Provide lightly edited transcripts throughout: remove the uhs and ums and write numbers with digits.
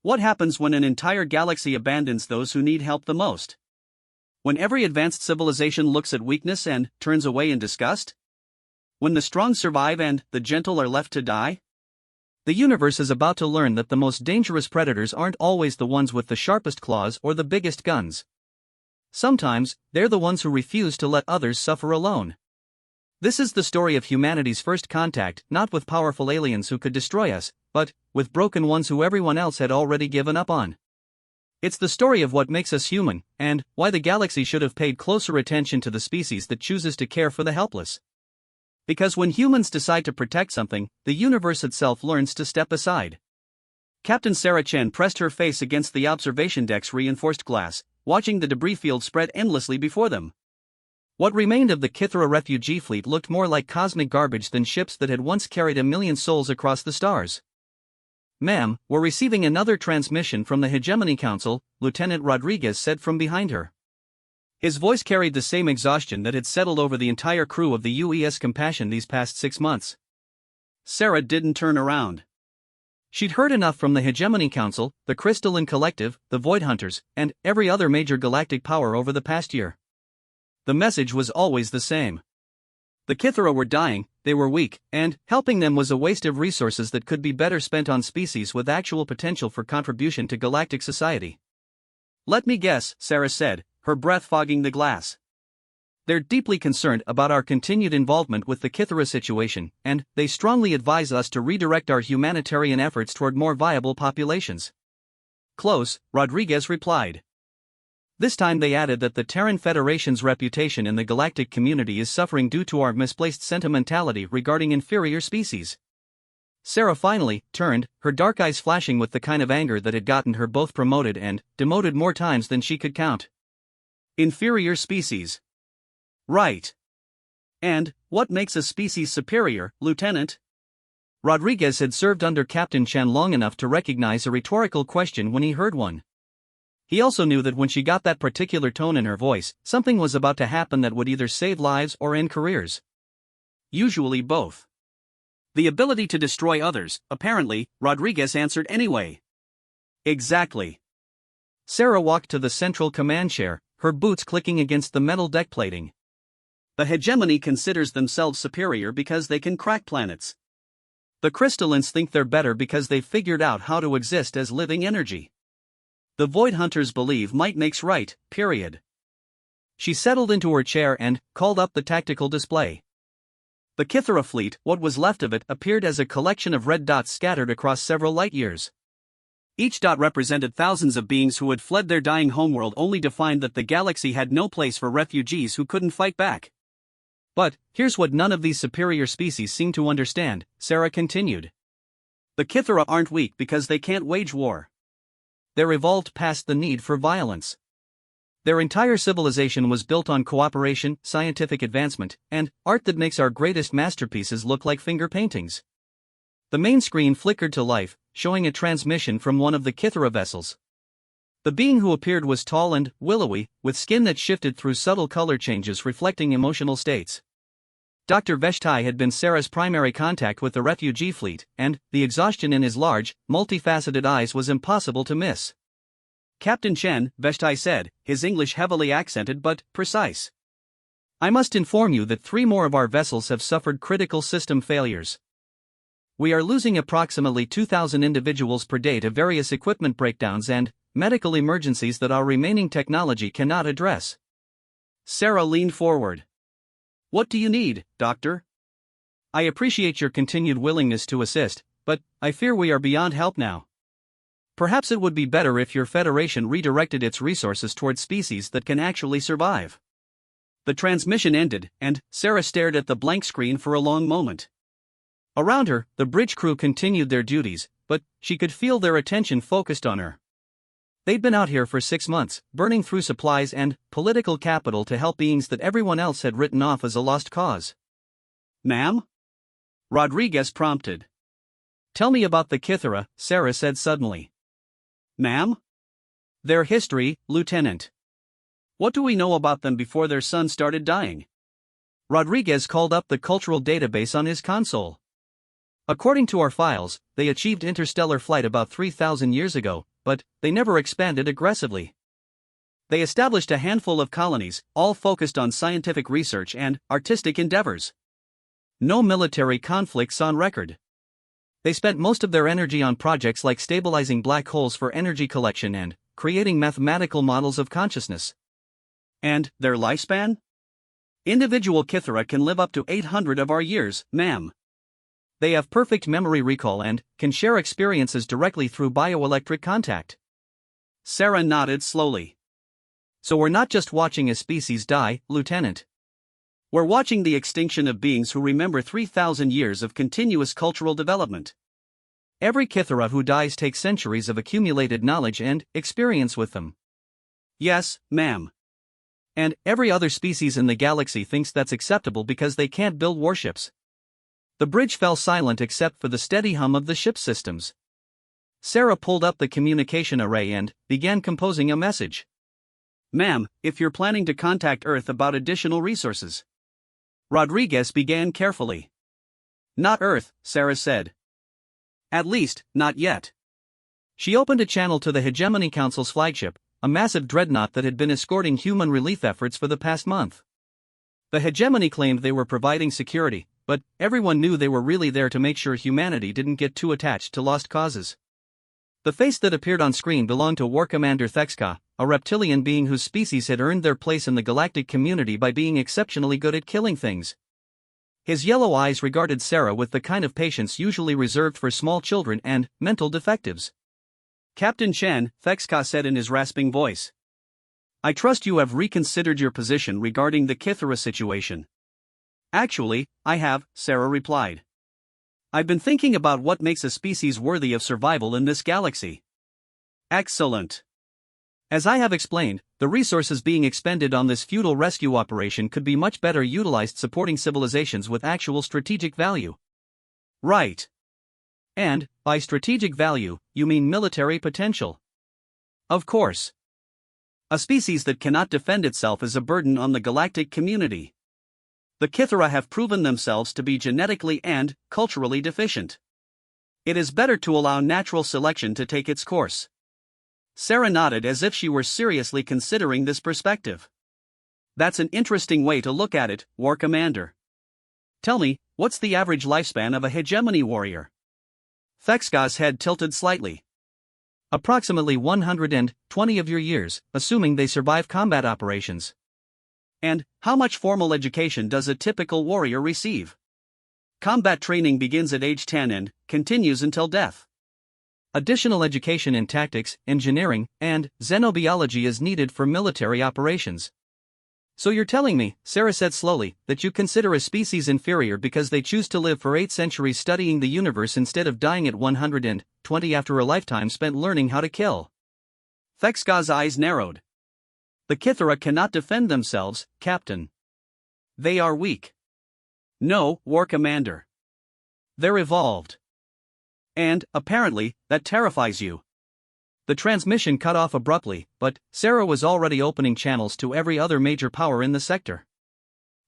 What happens when an entire galaxy abandons those who need help the most? When every advanced civilization looks at weakness and turns away in disgust? When the strong survive and the gentle are left to die? The universe is about to learn that the most dangerous predators aren't always the ones with the sharpest claws or the biggest guns. Sometimes, they're the ones who refuse to let others suffer alone. This is the story of humanity's first contact, not with powerful aliens who could destroy us, but with broken ones who everyone else had already given up on. It's the story of what makes us human, and why the galaxy should have paid closer attention to the species that chooses to care for the helpless. Because when humans decide to protect something, the universe itself learns to step aside. Captain Sarah Chen pressed her face against the observation deck's reinforced glass, watching the debris field spread endlessly before them. What remained of the Kythera refugee fleet looked more like cosmic garbage than ships that had once carried 1,000,000 souls across the stars. "Ma'am, we're receiving another transmission from the Hegemony Council," Lieutenant Rodriguez said from behind her. His voice carried the same exhaustion that had settled over the entire crew of the UES Compassion these past 6 months. Sarah didn't turn around. She'd heard enough from the Hegemony Council, the Crystalline Collective, the Void Hunters, and every other major galactic power over the past year. The message was always the same. The Kythera were dying, they were weak, and helping them was a waste of resources that could be better spent on species with actual potential for contribution to galactic society. "Let me guess," Sarah said, her breath fogging the glass. "They're deeply concerned about our continued involvement with the Kythera situation, and they strongly advise us to redirect our humanitarian efforts toward more viable populations." "Close," Rodriguez replied. This time they added that the Terran Federation's reputation in the galactic community is suffering due to our misplaced sentimentality regarding inferior species. Sarah finally turned, her dark eyes flashing with the kind of anger that had gotten her both promoted and demoted more times than she could count. Inferior species. Right. And what makes a species superior, Lieutenant? Rodriguez had served under Captain Chen long enough to recognize a rhetorical question when he heard one. He also knew that when she got that particular tone in her voice, something was about to happen that would either save lives or end careers. Usually both. The ability to destroy others, apparently, Rodriguez answered anyway. Exactly. Sarah walked to the central command chair, her boots clicking against the metal deck plating. The Hegemony considers themselves superior because they can crack planets. The Crystallines think they're better because they've figured out how to exist as living energy. The Void Hunters believe might makes right, period. She settled into her chair and called up the tactical display. The Kythera fleet, what was left of it, appeared as a collection of red dots scattered across several light years. Each dot represented thousands of beings who had fled their dying homeworld only to find that the galaxy had no place for refugees who couldn't fight back. But here's what none of these superior species seem to understand, Sarah continued. The Kythera aren't weak because they can't wage war. They're evolved past the need for violence. Their entire civilization was built on cooperation, scientific advancement, and art that makes our greatest masterpieces look like finger paintings. The main screen flickered to life, showing a transmission from one of the Kythera vessels. The being who appeared was tall and willowy, with skin that shifted through subtle color changes reflecting emotional states. Dr. Veshtai had been Sarah's primary contact with the refugee fleet, and the exhaustion in his large, multifaceted eyes was impossible to miss. "Captain Chen," Veshtai said, his English heavily accented but precise. "I must inform you that 3 more of our vessels have suffered critical system failures. We are losing approximately 2,000 individuals per day to various equipment breakdowns and medical emergencies that our remaining technology cannot address." Sarah leaned forward. "What do you need, Doctor? I appreciate your continued willingness to assist, but I fear we are beyond help now. Perhaps it would be better if your Federation redirected its resources toward species that can actually survive." The transmission ended, and Sarah stared at the blank screen for a long moment. Around her, the bridge crew continued their duties, but she could feel their attention focused on her. They'd been out here for 6 months, burning through supplies and political capital to help beings that everyone else had written off as a lost cause. "Ma'am?" Rodriguez prompted. "Tell me about the Kythera," Sarah said suddenly. "Ma'am?" "Their history, Lieutenant. What do we know about them before their son started dying?" Rodriguez called up the cultural database on his console. "According to our files, they achieved interstellar flight about 3,000 years ago, but they never expanded aggressively. They established a handful of colonies, all focused on scientific research and artistic endeavors. No military conflicts on record. They spent most of their energy on projects like stabilizing black holes for energy collection and creating mathematical models of consciousness. And their lifespan? Individual Kythera can live up to 800 of our years, ma'am. They have perfect memory recall and can share experiences directly through bioelectric contact. Sarah nodded slowly. So we're not just watching a species die, Lieutenant. We're watching the extinction of beings who remember 3,000 years of continuous cultural development. Every Kythera who dies takes centuries of accumulated knowledge and experience with them. Yes, ma'am. And every other species in the galaxy thinks that's acceptable because they can't build warships. The bridge fell silent except for the steady hum of the ship's systems. Sarah pulled up the communication array and began composing a message. Ma'am, if you're planning to contact Earth about additional resources. Rodriguez began carefully. Not Earth, Sarah said. At least, not yet. She opened a channel to the Hegemony Council's flagship, a massive dreadnought that had been escorting human relief efforts for the past month. The Hegemony claimed they were providing security, but everyone knew they were really there to make sure humanity didn't get too attached to lost causes. The face that appeared on screen belonged to War Commander Thexka, a reptilian being whose species had earned their place in the galactic community by being exceptionally good at killing things. His yellow eyes regarded Sarah with the kind of patience usually reserved for small children and mental defectives. Captain Chen, Thexka said in his rasping voice. I trust you have reconsidered your position regarding the Kythera situation. Actually, I have, Sarah replied. I've been thinking about what makes a species worthy of survival in this galaxy. Excellent. As I have explained, the resources being expended on this futile rescue operation could be much better utilized supporting civilizations with actual strategic value. Right. And, by strategic value, you mean military potential. Of course. A species that cannot defend itself is a burden on the galactic community. The Kythera have proven themselves to be genetically and culturally deficient. It is better to allow natural selection to take its course. Sarah nodded as if she were seriously considering this perspective. That's an interesting way to look at it, War Commander. Tell me, what's the average lifespan of a hegemony warrior? Thexka's head tilted slightly. Approximately 120 of your years, assuming they survive combat operations. And how much formal education does a typical warrior receive? Combat training begins at age 10 and continues until death. Additional education in tactics, engineering, and xenobiology is needed for military operations. So you're telling me, Sarah said slowly, that you consider a species inferior because they choose to live for 8 centuries studying the universe instead of dying at 120 after a lifetime spent learning how to kill. Thexka's eyes narrowed. The Kythera cannot defend themselves, Captain. They are weak. No, War Commander. They're evolved. And, apparently, that terrifies you. The transmission cut off abruptly, but Sarah was already opening channels to every other major power in the sector.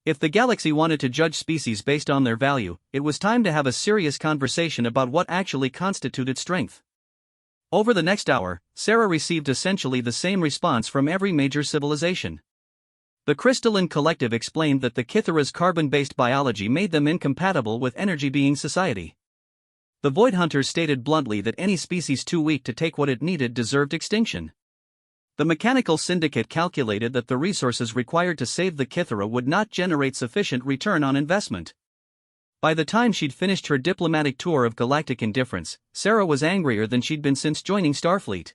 If the galaxy wanted to judge species based on their value, it was time to have a serious conversation about what actually constituted strength. Over the next hour, Sarah received essentially the same response from every major civilization. The Crystalline Collective explained that the Kythera's carbon-based biology made them incompatible with energy-being society. The Void Hunters stated bluntly that any species too weak to take what it needed deserved extinction. The Mechanical Syndicate calculated that the resources required to save the Kythera would not generate sufficient return on investment. By the time she'd finished her diplomatic tour of galactic indifference, Sarah was angrier than she'd been since joining Starfleet.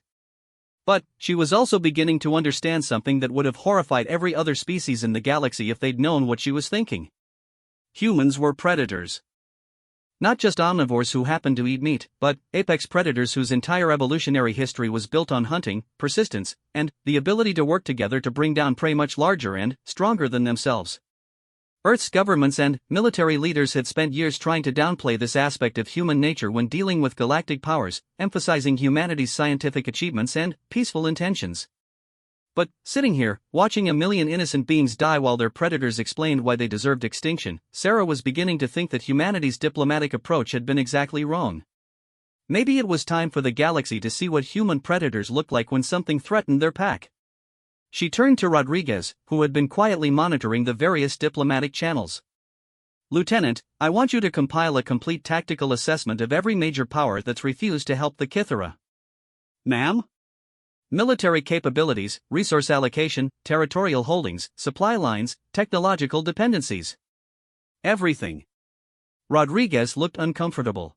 But she was also beginning to understand something that would have horrified every other species in the galaxy if they'd known what she was thinking. Humans were predators. Not just omnivores who happened to eat meat, but apex predators whose entire evolutionary history was built on hunting, persistence, and the ability to work together to bring down prey much larger and stronger than themselves. Earth's governments and military leaders had spent years trying to downplay this aspect of human nature when dealing with galactic powers, emphasizing humanity's scientific achievements and peaceful intentions. But, sitting here, watching a million innocent beings die while their predators explained why they deserved extinction, Sarah was beginning to think that humanity's diplomatic approach had been exactly wrong. Maybe it was time for the galaxy to see what human predators look like when something threatened their pack. She turned to Rodriguez, who had been quietly monitoring the various diplomatic channels. Lieutenant, I want you to compile a complete tactical assessment of every major power that's refused to help the Kythera. Ma'am? Military capabilities, resource allocation, territorial holdings, supply lines, technological dependencies. Everything. Rodriguez looked uncomfortable.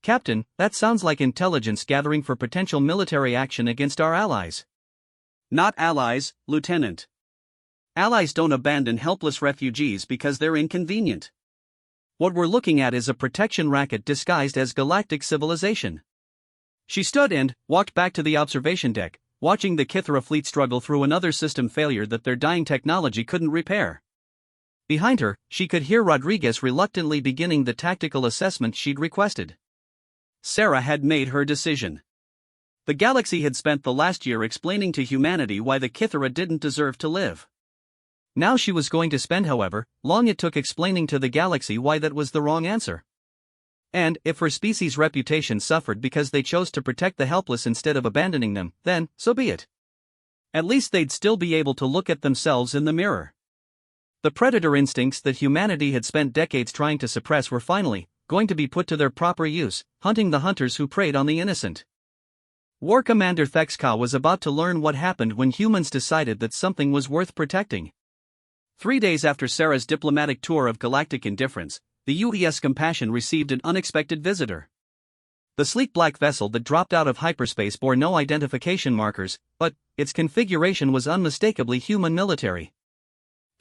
Captain, that sounds like intelligence gathering for potential military action against our allies. Not allies, Lieutenant. Allies don't abandon helpless refugees because they're inconvenient. What we're looking at is a protection racket disguised as galactic civilization. She stood and walked back to the observation deck, watching the Kythera fleet struggle through another system failure that their dying technology couldn't repair. Behind her, she could hear Rodriguez reluctantly beginning the tactical assessment she'd requested. Sarah had made her decision. The galaxy had spent the last year explaining to humanity why the Kythera didn't deserve to live. Now she was going to spend however long it took explaining to the galaxy why that was the wrong answer. And if her species' reputation suffered because they chose to protect the helpless instead of abandoning them, then so be it. At least they'd still be able to look at themselves in the mirror. The predator instincts that humanity had spent decades trying to suppress were finally going to be put to their proper use, hunting the hunters who preyed on the innocent. War Commander Thexka was about to learn what happened when humans decided that something was worth protecting. 3 days after Sarah's diplomatic tour of galactic indifference, the UES Compassion received an unexpected visitor. The sleek black vessel that dropped out of hyperspace bore no identification markers, but its configuration was unmistakably human military.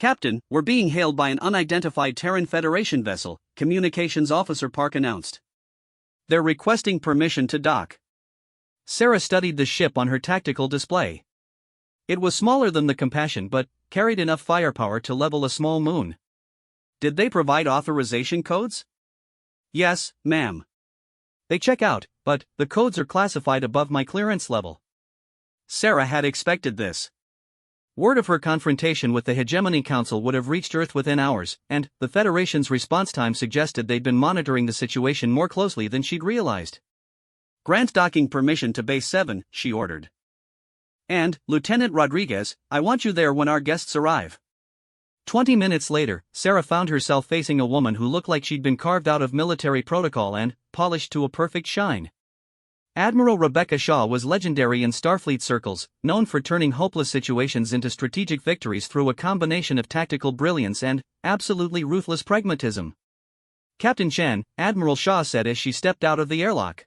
Captain, we're being hailed by an unidentified Terran Federation vessel, Communications Officer Park announced. They're requesting permission to dock. Sarah studied the ship on her tactical display. It was smaller than the Compassion but carried enough firepower to level a small moon. Did they provide authorization codes? Yes, ma'am. They check out, but the codes are classified above my clearance level. Sarah had expected this. Word of her confrontation with the Hegemony Council would have reached Earth within hours, and the Federation's response time suggested they'd been monitoring the situation more closely than she'd realized. Grant docking permission to Base 7, she ordered. And, Lieutenant Rodriguez, I want you there when our guests arrive. 20 minutes later, Sarah found herself facing a woman who looked like she'd been carved out of military protocol and polished to a perfect shine. Admiral Rebecca Shaw was legendary in Starfleet circles, known for turning hopeless situations into strategic victories through a combination of tactical brilliance and absolutely ruthless pragmatism. Captain Chen, Admiral Shaw said as she stepped out of the airlock.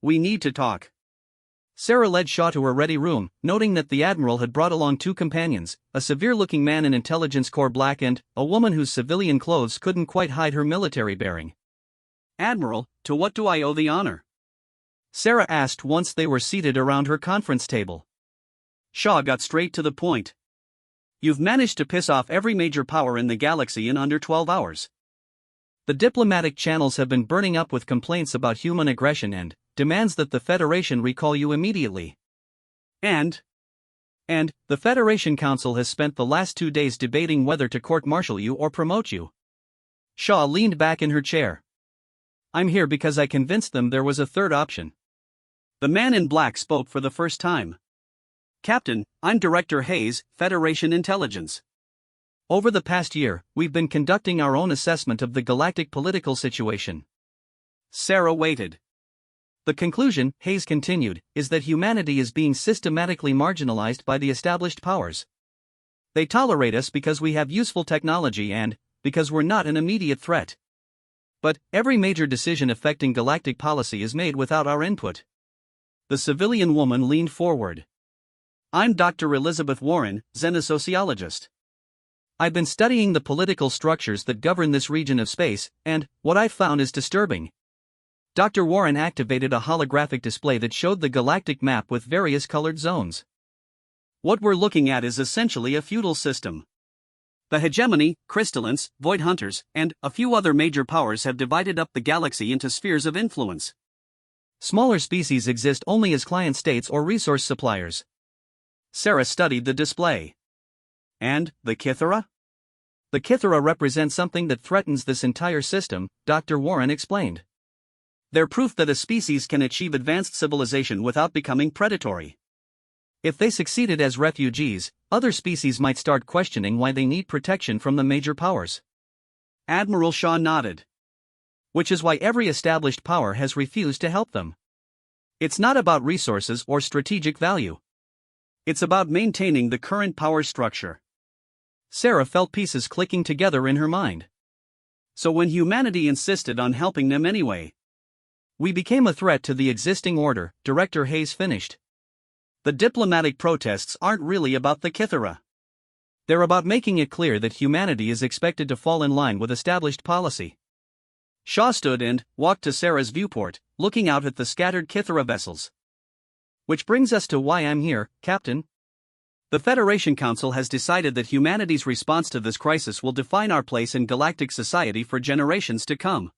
We need to talk. Sarah led Shaw to her ready room, noting that the Admiral had brought along 2 companions, a severe-looking man in Intelligence Corps black and a woman whose civilian clothes couldn't quite hide her military bearing. Admiral, to what do I owe the honor? Sarah asked once they were seated around her conference table. Shaw got straight to the point. You've managed to piss off every major power in the galaxy in under 12 hours. The diplomatic channels have been burning up with complaints about human aggression and demands that the Federation recall you immediately. And the Federation Council has spent the last 2 days debating whether to court-martial you or promote you. Shaw leaned back in her chair. I'm here because I convinced them there was a third option. The man in black spoke for the first time. Captain, I'm Director Hayes, Federation Intelligence. Over the past year, we've been conducting our own assessment of the galactic political situation. Sarah waited. The conclusion, Hayes continued, is that humanity is being systematically marginalized by the established powers. They tolerate us because we have useful technology and because we're not an immediate threat. But every major decision affecting galactic policy is made without our input. The civilian woman leaned forward. I'm Dr. Elizabeth Warren, xenosociologist. I've been studying the political structures that govern this region of space, and what I've found is disturbing. Dr. Warren activated a holographic display that showed the galactic map with various colored zones. What we're looking at is essentially a feudal system. The hegemony, crystallines, void hunters, and a few other major powers have divided up the galaxy into spheres of influence. Smaller species exist only as client states or resource suppliers. Sarah studied the display. And the Kythera? The Kythera represent something that threatens this entire system, Dr. Warren explained. They're proof that a species can achieve advanced civilization without becoming predatory. If they succeeded as refugees, other species might start questioning why they need protection from the major powers. Admiral Shaw nodded. Which is why every established power has refused to help them. It's not about resources or strategic value. It's about maintaining the current power structure. Sarah felt pieces clicking together in her mind. So when humanity insisted on helping them anyway, we became a threat to the existing order, Director Hayes finished. The diplomatic protests aren't really about the Kythera. They're about making it clear that humanity is expected to fall in line with established policy. Shaw stood and walked to Sarah's viewport, looking out at the scattered Kythera vessels. Which brings us to why I'm here, Captain. The Federation Council has decided that humanity's response to this crisis will define our place in galactic society for generations to come.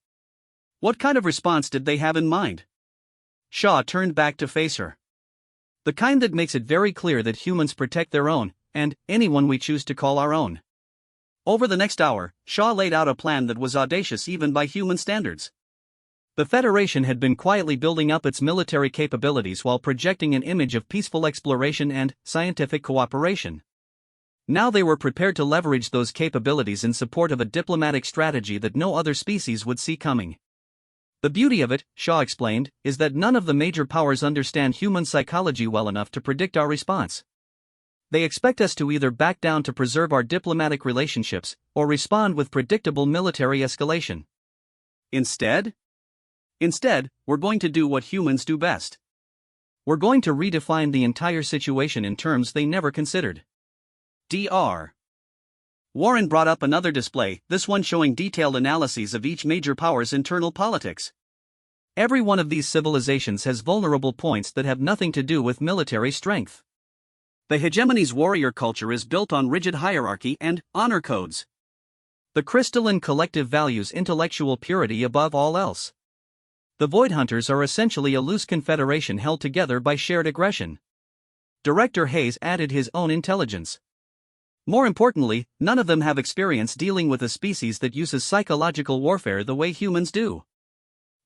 What kind of response did they have in mind? Shaw turned back to face her. The kind that makes it very clear that humans protect their own, and anyone we choose to call our own. Over the next hour, Shaw laid out a plan that was audacious even by human standards. The Federation had been quietly building up its military capabilities while projecting an image of peaceful exploration and scientific cooperation. Now they were prepared to leverage those capabilities in support of a diplomatic strategy that no other species would see coming. The beauty of it, Shaw explained, is that none of the major powers understand human psychology well enough to predict our response. They expect us to either back down to preserve our diplomatic relationships, or respond with predictable military escalation. Instead, we're going to do what humans do best. We're going to redefine the entire situation in terms they never considered. Dr. Warren brought up another display, this one showing detailed analyses of each major power's internal politics. Every one of these civilizations has vulnerable points that have nothing to do with military strength. The hegemony's warrior culture is built on rigid hierarchy and honor codes. The crystalline collective values intellectual purity above all else. The Void Hunters are essentially a loose confederation held together by shared aggression. Director Hayes added his own intelligence. More importantly, none of them have experience dealing with a species that uses psychological warfare the way humans do.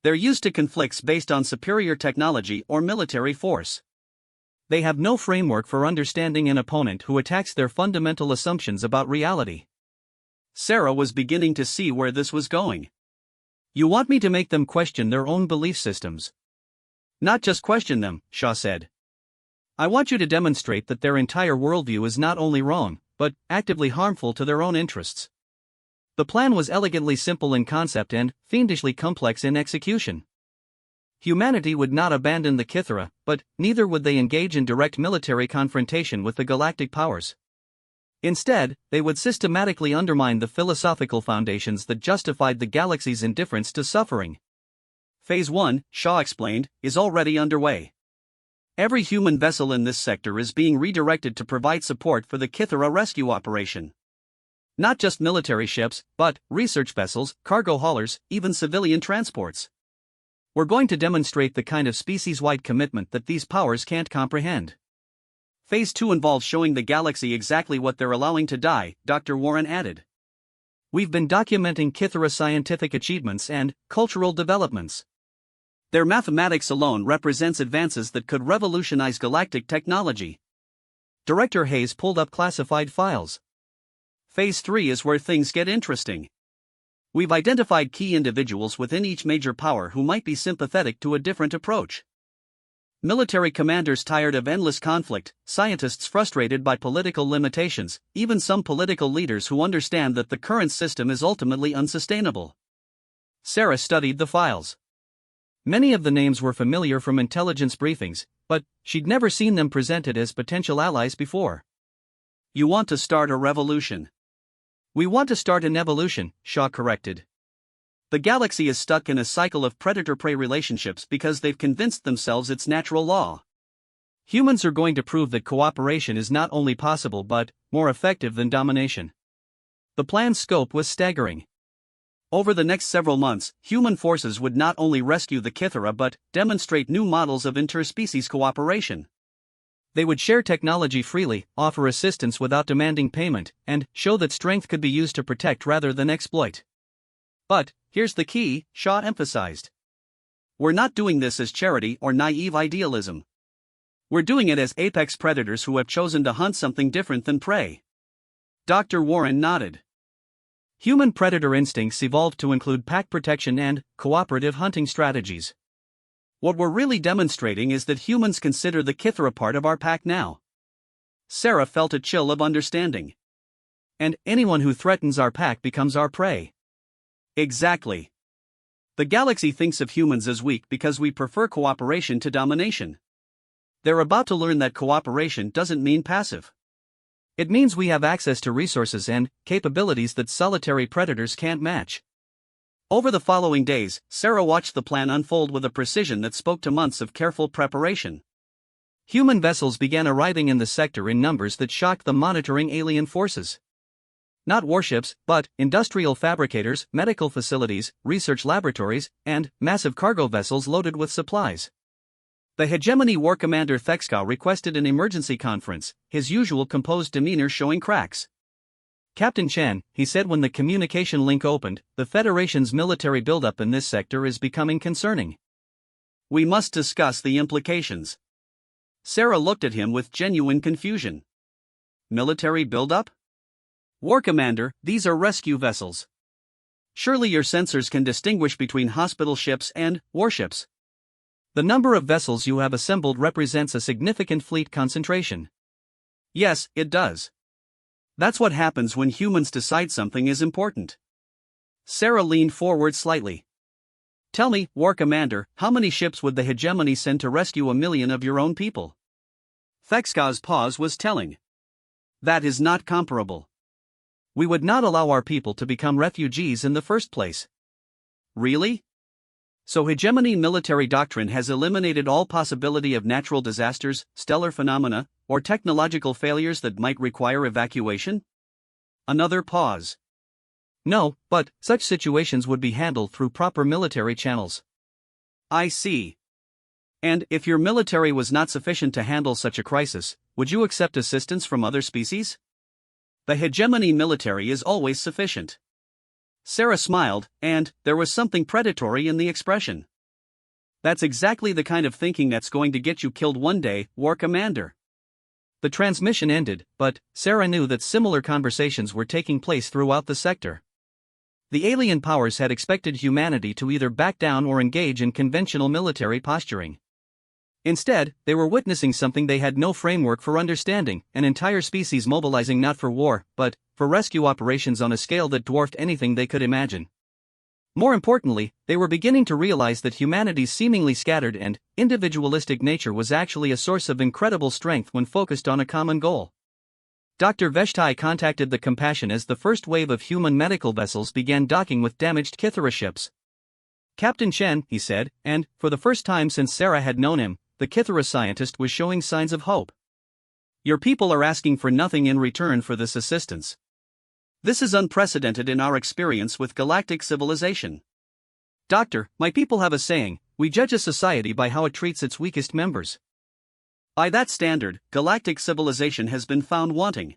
They're used to conflicts based on superior technology or military force. They have no framework for understanding an opponent who attacks their fundamental assumptions about reality. Sarah was beginning to see where this was going. You want me to make them question their own belief systems? Not just question them, Shaw said. I want you to demonstrate that their entire worldview is not only wrong, but actively harmful to their own interests. The plan was elegantly simple in concept and fiendishly complex in execution. Humanity would not abandon the Kythera, but neither would they engage in direct military confrontation with the galactic powers. Instead, they would systematically undermine the philosophical foundations that justified the galaxy's indifference to suffering. Phase 1, Shaw explained, is already underway. Every human vessel in this sector is being redirected to provide support for the Kythera rescue operation. Not just military ships, but research vessels, cargo haulers, even civilian transports. We're going to demonstrate the kind of species-wide commitment that these powers can't comprehend. Phase 2 involves showing the galaxy exactly what they're allowing to die, Dr. Warren added. We've been documenting Kythera scientific achievements and cultural developments. Their mathematics alone represents advances that could revolutionize galactic technology. Director Hayes pulled up classified files. Phase 3 is where things get interesting. We've identified key individuals within each major power who might be sympathetic to a different approach. Military commanders tired of endless conflict, scientists frustrated by political limitations, even some political leaders who understand that the current system is ultimately unsustainable. Sarah studied the files. Many of the names were familiar from intelligence briefings, but she'd never seen them presented as potential allies before. You want to start a revolution. We want to start an evolution, Shaw corrected. The galaxy is stuck in a cycle of predator-prey relationships because they've convinced themselves it's natural law. Humans are going to prove that cooperation is not only possible but more effective than domination. The plan's scope was staggering. Over the next several months, human forces would not only rescue the Kythera but demonstrate new models of interspecies cooperation. They would share technology freely, offer assistance without demanding payment, and show that strength could be used to protect rather than exploit. But, here's the key, Shaw emphasized. We're not doing this as charity or naive idealism. We're doing it as apex predators who have chosen to hunt something different than prey. Dr. Warren nodded. Human predator instincts evolved to include pack protection and cooperative hunting strategies. What we're really demonstrating is that humans consider the Kithra part of our pack now. Sarah felt a chill of understanding. And anyone who threatens our pack becomes our prey. Exactly. The galaxy thinks of humans as weak because we prefer cooperation to domination. They're about to learn that cooperation doesn't mean passive. It means we have access to resources and capabilities that solitary predators can't match. Over the following days, Sarah watched the plan unfold with a precision that spoke to months of careful preparation. Human vessels began arriving in the sector in numbers that shocked the monitoring alien forces. Not warships, but industrial fabricators, medical facilities, research laboratories, and massive cargo vessels loaded with supplies. The Hegemony War Commander Thexka requested an emergency conference, his usual composed demeanor showing cracks. Captain Chen, he said when the communication link opened, the Federation's military buildup in this sector is becoming concerning. We must discuss the implications. Sarah looked at him with genuine confusion. Military buildup? War Commander, these are rescue vessels. Surely your sensors can distinguish between hospital ships and warships. The number of vessels you have assembled represents a significant fleet concentration. Yes, it does. That's what happens when humans decide something is important. Sarah leaned forward slightly. Tell me, War Commander, how many ships would the Hegemony send to rescue 1 million of your own people? Thexka's pause was telling. That is not comparable. We would not allow our people to become refugees in the first place. Really? So Hegemony military doctrine has eliminated all possibility of natural disasters, stellar phenomena, or technological failures that might require evacuation? Another pause. No, but such situations would be handled through proper military channels. I see. And if your military was not sufficient to handle such a crisis, would you accept assistance from other species? The Hegemony military is always sufficient. Sarah smiled, and there was something predatory in the expression. That's exactly the kind of thinking that's going to get you killed one day, War Commander. The transmission ended, but Sarah knew that similar conversations were taking place throughout the sector. The alien powers had expected humanity to either back down or engage in conventional military posturing. Instead, they were witnessing something they had no framework for understanding, an entire species mobilizing not for war, but for rescue operations on a scale that dwarfed anything they could imagine. More importantly, they were beginning to realize that humanity's seemingly scattered and individualistic nature was actually a source of incredible strength when focused on a common goal. Dr. Veshtai contacted the Compassion as the first wave of human medical vessels began docking with damaged Kithra ships. Captain Chen, he said, and, for the first time since Sarah had known him, the Kithra scientist was showing signs of hope. Your people are asking for nothing in return for this assistance. This is unprecedented in our experience with galactic civilization. Doctor, my people have a saying, we judge a society by how it treats its weakest members. By that standard, galactic civilization has been found wanting.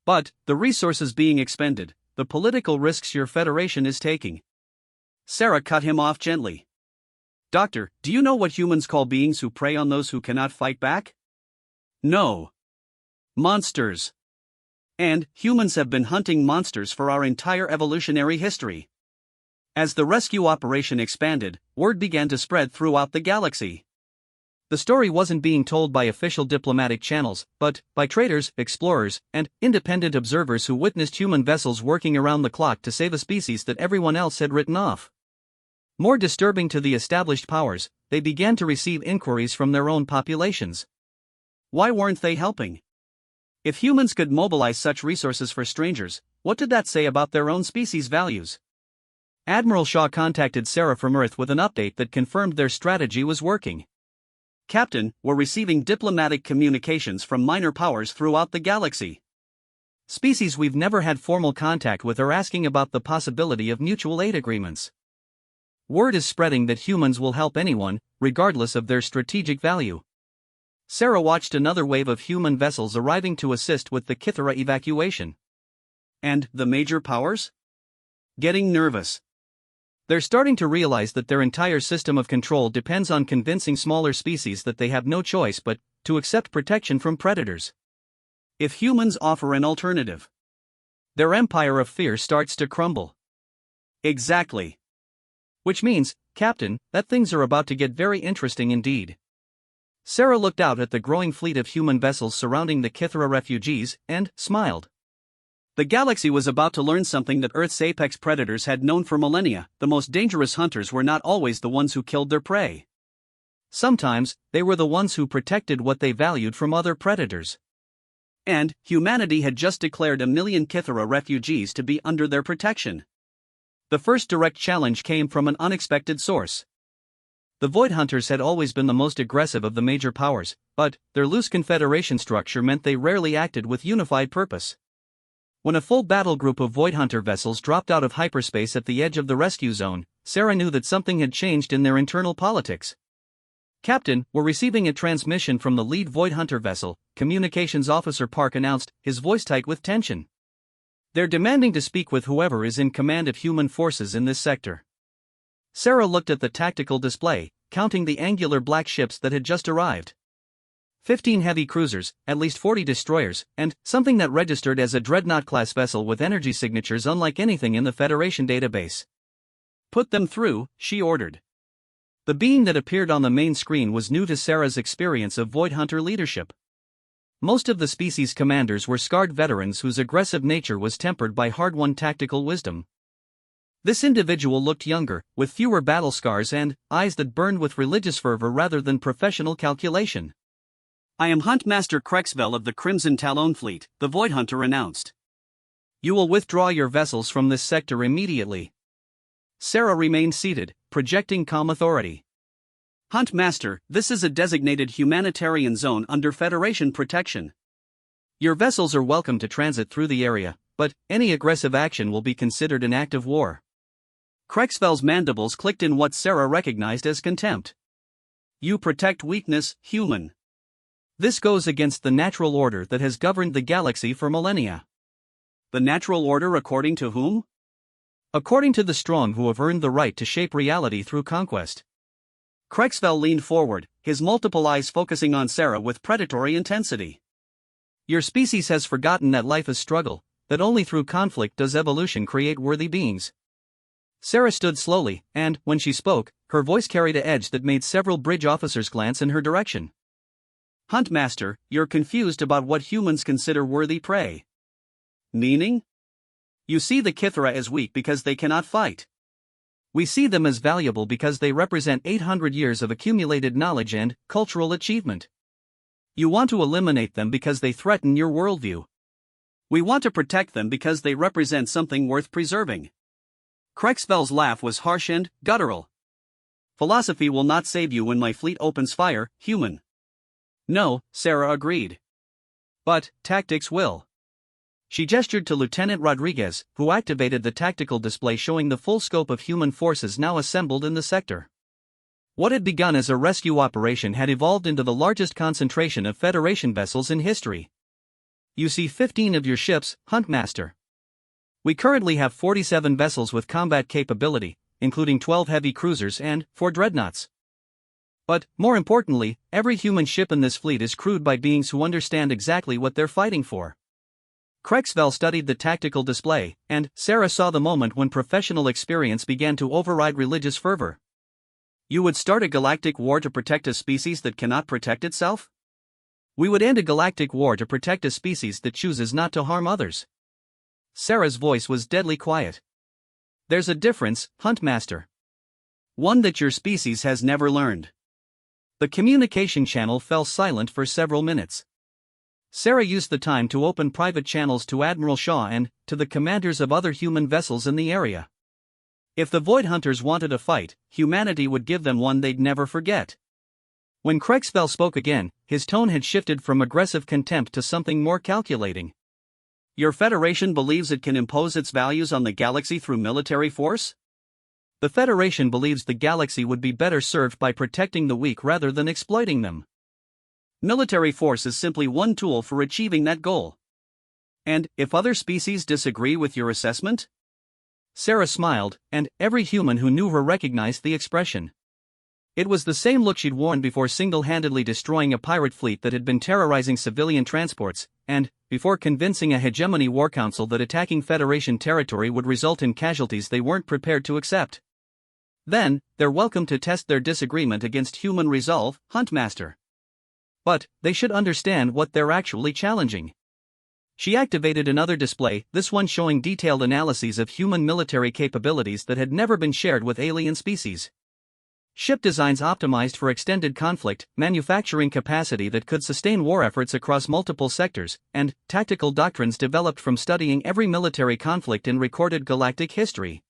But, the resources being expended, the political risks your Federation is taking. Sarah cut him off gently. Doctor, do you know what humans call beings who prey on those who cannot fight back? No. Monsters. And humans have been hunting monsters for our entire evolutionary history. As the rescue operation expanded, word began to spread throughout the galaxy. The story wasn't being told by official diplomatic channels, but by traders, explorers, and independent observers who witnessed human vessels working around the clock to save a species that everyone else had written off. More disturbing to the established powers, they began to receive inquiries from their own populations. Why weren't they helping? If humans could mobilize such resources for strangers, what did that say about their own species' values? Admiral Shaw contacted Sarah from Earth with an update that confirmed their strategy was working. Captain, we're receiving diplomatic communications from minor powers throughout the galaxy. Species we've never had formal contact with are asking about the possibility of mutual aid agreements. Word is spreading that humans will help anyone, regardless of their strategic value. Sarah watched another wave of human vessels arriving to assist with the Kithra evacuation. And the major powers? Getting nervous. They're starting to realize that their entire system of control depends on convincing smaller species that they have no choice but to accept protection from predators. If humans offer an alternative, their empire of fear starts to crumble. Exactly. Which means, Captain, that things are about to get very interesting indeed. Sarah looked out at the growing fleet of human vessels surrounding the Kythera refugees and smiled. The galaxy was about to learn something that Earth's apex predators had known for millennia: the most dangerous hunters were not always the ones who killed their prey. Sometimes, they were the ones who protected what they valued from other predators. And humanity had just declared 1 million Kythera refugees to be under their protection. The first direct challenge came from an unexpected source. The Void Hunters had always been the most aggressive of the major powers, but their loose confederation structure meant they rarely acted with unified purpose. When a full battle group of Void Hunter vessels dropped out of hyperspace at the edge of the rescue zone, Sarah knew that something had changed in their internal politics. "Captain, we're receiving a transmission from the lead Void Hunter vessel," Communications Officer Park announced, his voice tight with tension. "They're demanding to speak with whoever is in command of human forces in this sector." Sarah looked at the tactical display, counting the angular black ships that had just arrived. 15 heavy cruisers, at least 40 destroyers, and something that registered as a Dreadnought-class vessel with energy signatures unlike anything in the Federation database. "Put them through," she ordered. The being that appeared on the main screen was new to Sarah's experience of Void Hunter leadership. Most of the species' commanders were scarred veterans whose aggressive nature was tempered by hard-won tactical wisdom. This individual looked younger, with fewer battle scars and eyes that burned with religious fervor rather than professional calculation. "I am Huntmaster Krexvel of the Crimson Talon Fleet," the Void Hunter announced. "You will withdraw your vessels from this sector immediately." Sarah remained seated, projecting calm authority. "Huntmaster, this is a designated humanitarian zone under Federation protection. Your vessels are welcome to transit through the area, but any aggressive action will be considered an act of war." Krexvel's mandibles clicked in what Sarah recognized as contempt. "You protect weakness, human." This goes against the natural order that has governed the galaxy for millennia. "The natural order according to whom?" "According to the strong who have earned the right to shape reality through conquest." Krexvel leaned forward, his multiple eyes focusing on Sarah with predatory intensity. "Your species has forgotten that life is struggle, that only through conflict does evolution create worthy beings." Sarah stood slowly, and, when she spoke, her voice carried an edge that made several bridge officers glance in her direction. "Huntmaster, you're confused about what humans consider worthy prey." "Meaning?" "You see the Kythera as weak because they cannot fight. We see them as valuable because they represent 800 years of accumulated knowledge and cultural achievement. You want to eliminate them because they threaten your worldview. We want to protect them because they represent something worth preserving." Krexvel's laugh was harsh and guttural. "Philosophy will not save you when my fleet opens fire, human." "No," Sarah agreed. "But tactics will." She gestured to Lieutenant Rodriguez, who activated the tactical display showing the full scope of human forces now assembled in the sector. What had begun as a rescue operation had evolved into the largest concentration of Federation vessels in history. "You see 15 of your ships, Huntmaster. We currently have 47 vessels with combat capability, including 12 heavy cruisers and 4 dreadnoughts. But, more importantly, every human ship in this fleet is crewed by beings who understand exactly what they're fighting for." Krexvel studied the tactical display, and Sarah saw the moment when professional experience began to override religious fervor. "You would start a galactic war to protect a species that cannot protect itself?" "We would end a galactic war to protect a species that chooses not to harm others." Sarah's voice was deadly quiet. "There's a difference, Huntmaster. One that your species has never learned." The communication channel fell silent for several minutes. Sarah used the time to open private channels to Admiral Shaw and to the commanders of other human vessels in the area. If the Void Hunters wanted a fight, humanity would give them one they'd never forget. When Krexvel spoke again, his tone had shifted from aggressive contempt to something more calculating. "Your Federation believes it can impose its values on the galaxy through military force?" "The Federation believes the galaxy would be better served by protecting the weak rather than exploiting them." "Military force is simply one tool for achieving that goal. And if other species disagree with your assessment?" Sarah smiled, and every human who knew her recognized the expression. It was the same look she'd worn before single-handedly destroying a pirate fleet that had been terrorizing civilian transports, and before convincing a hegemony war council that attacking Federation territory would result in casualties they weren't prepared to accept. Then, they're welcome to test their disagreement against human resolve, Huntmaster. But they should understand what they're actually challenging. She activated another display, this one showing detailed analyses of human military capabilities that had never been shared with alien species. Ship designs optimized for extended conflict, manufacturing capacity that could sustain war efforts across multiple sectors, and tactical doctrines developed from studying every military conflict in recorded galactic history.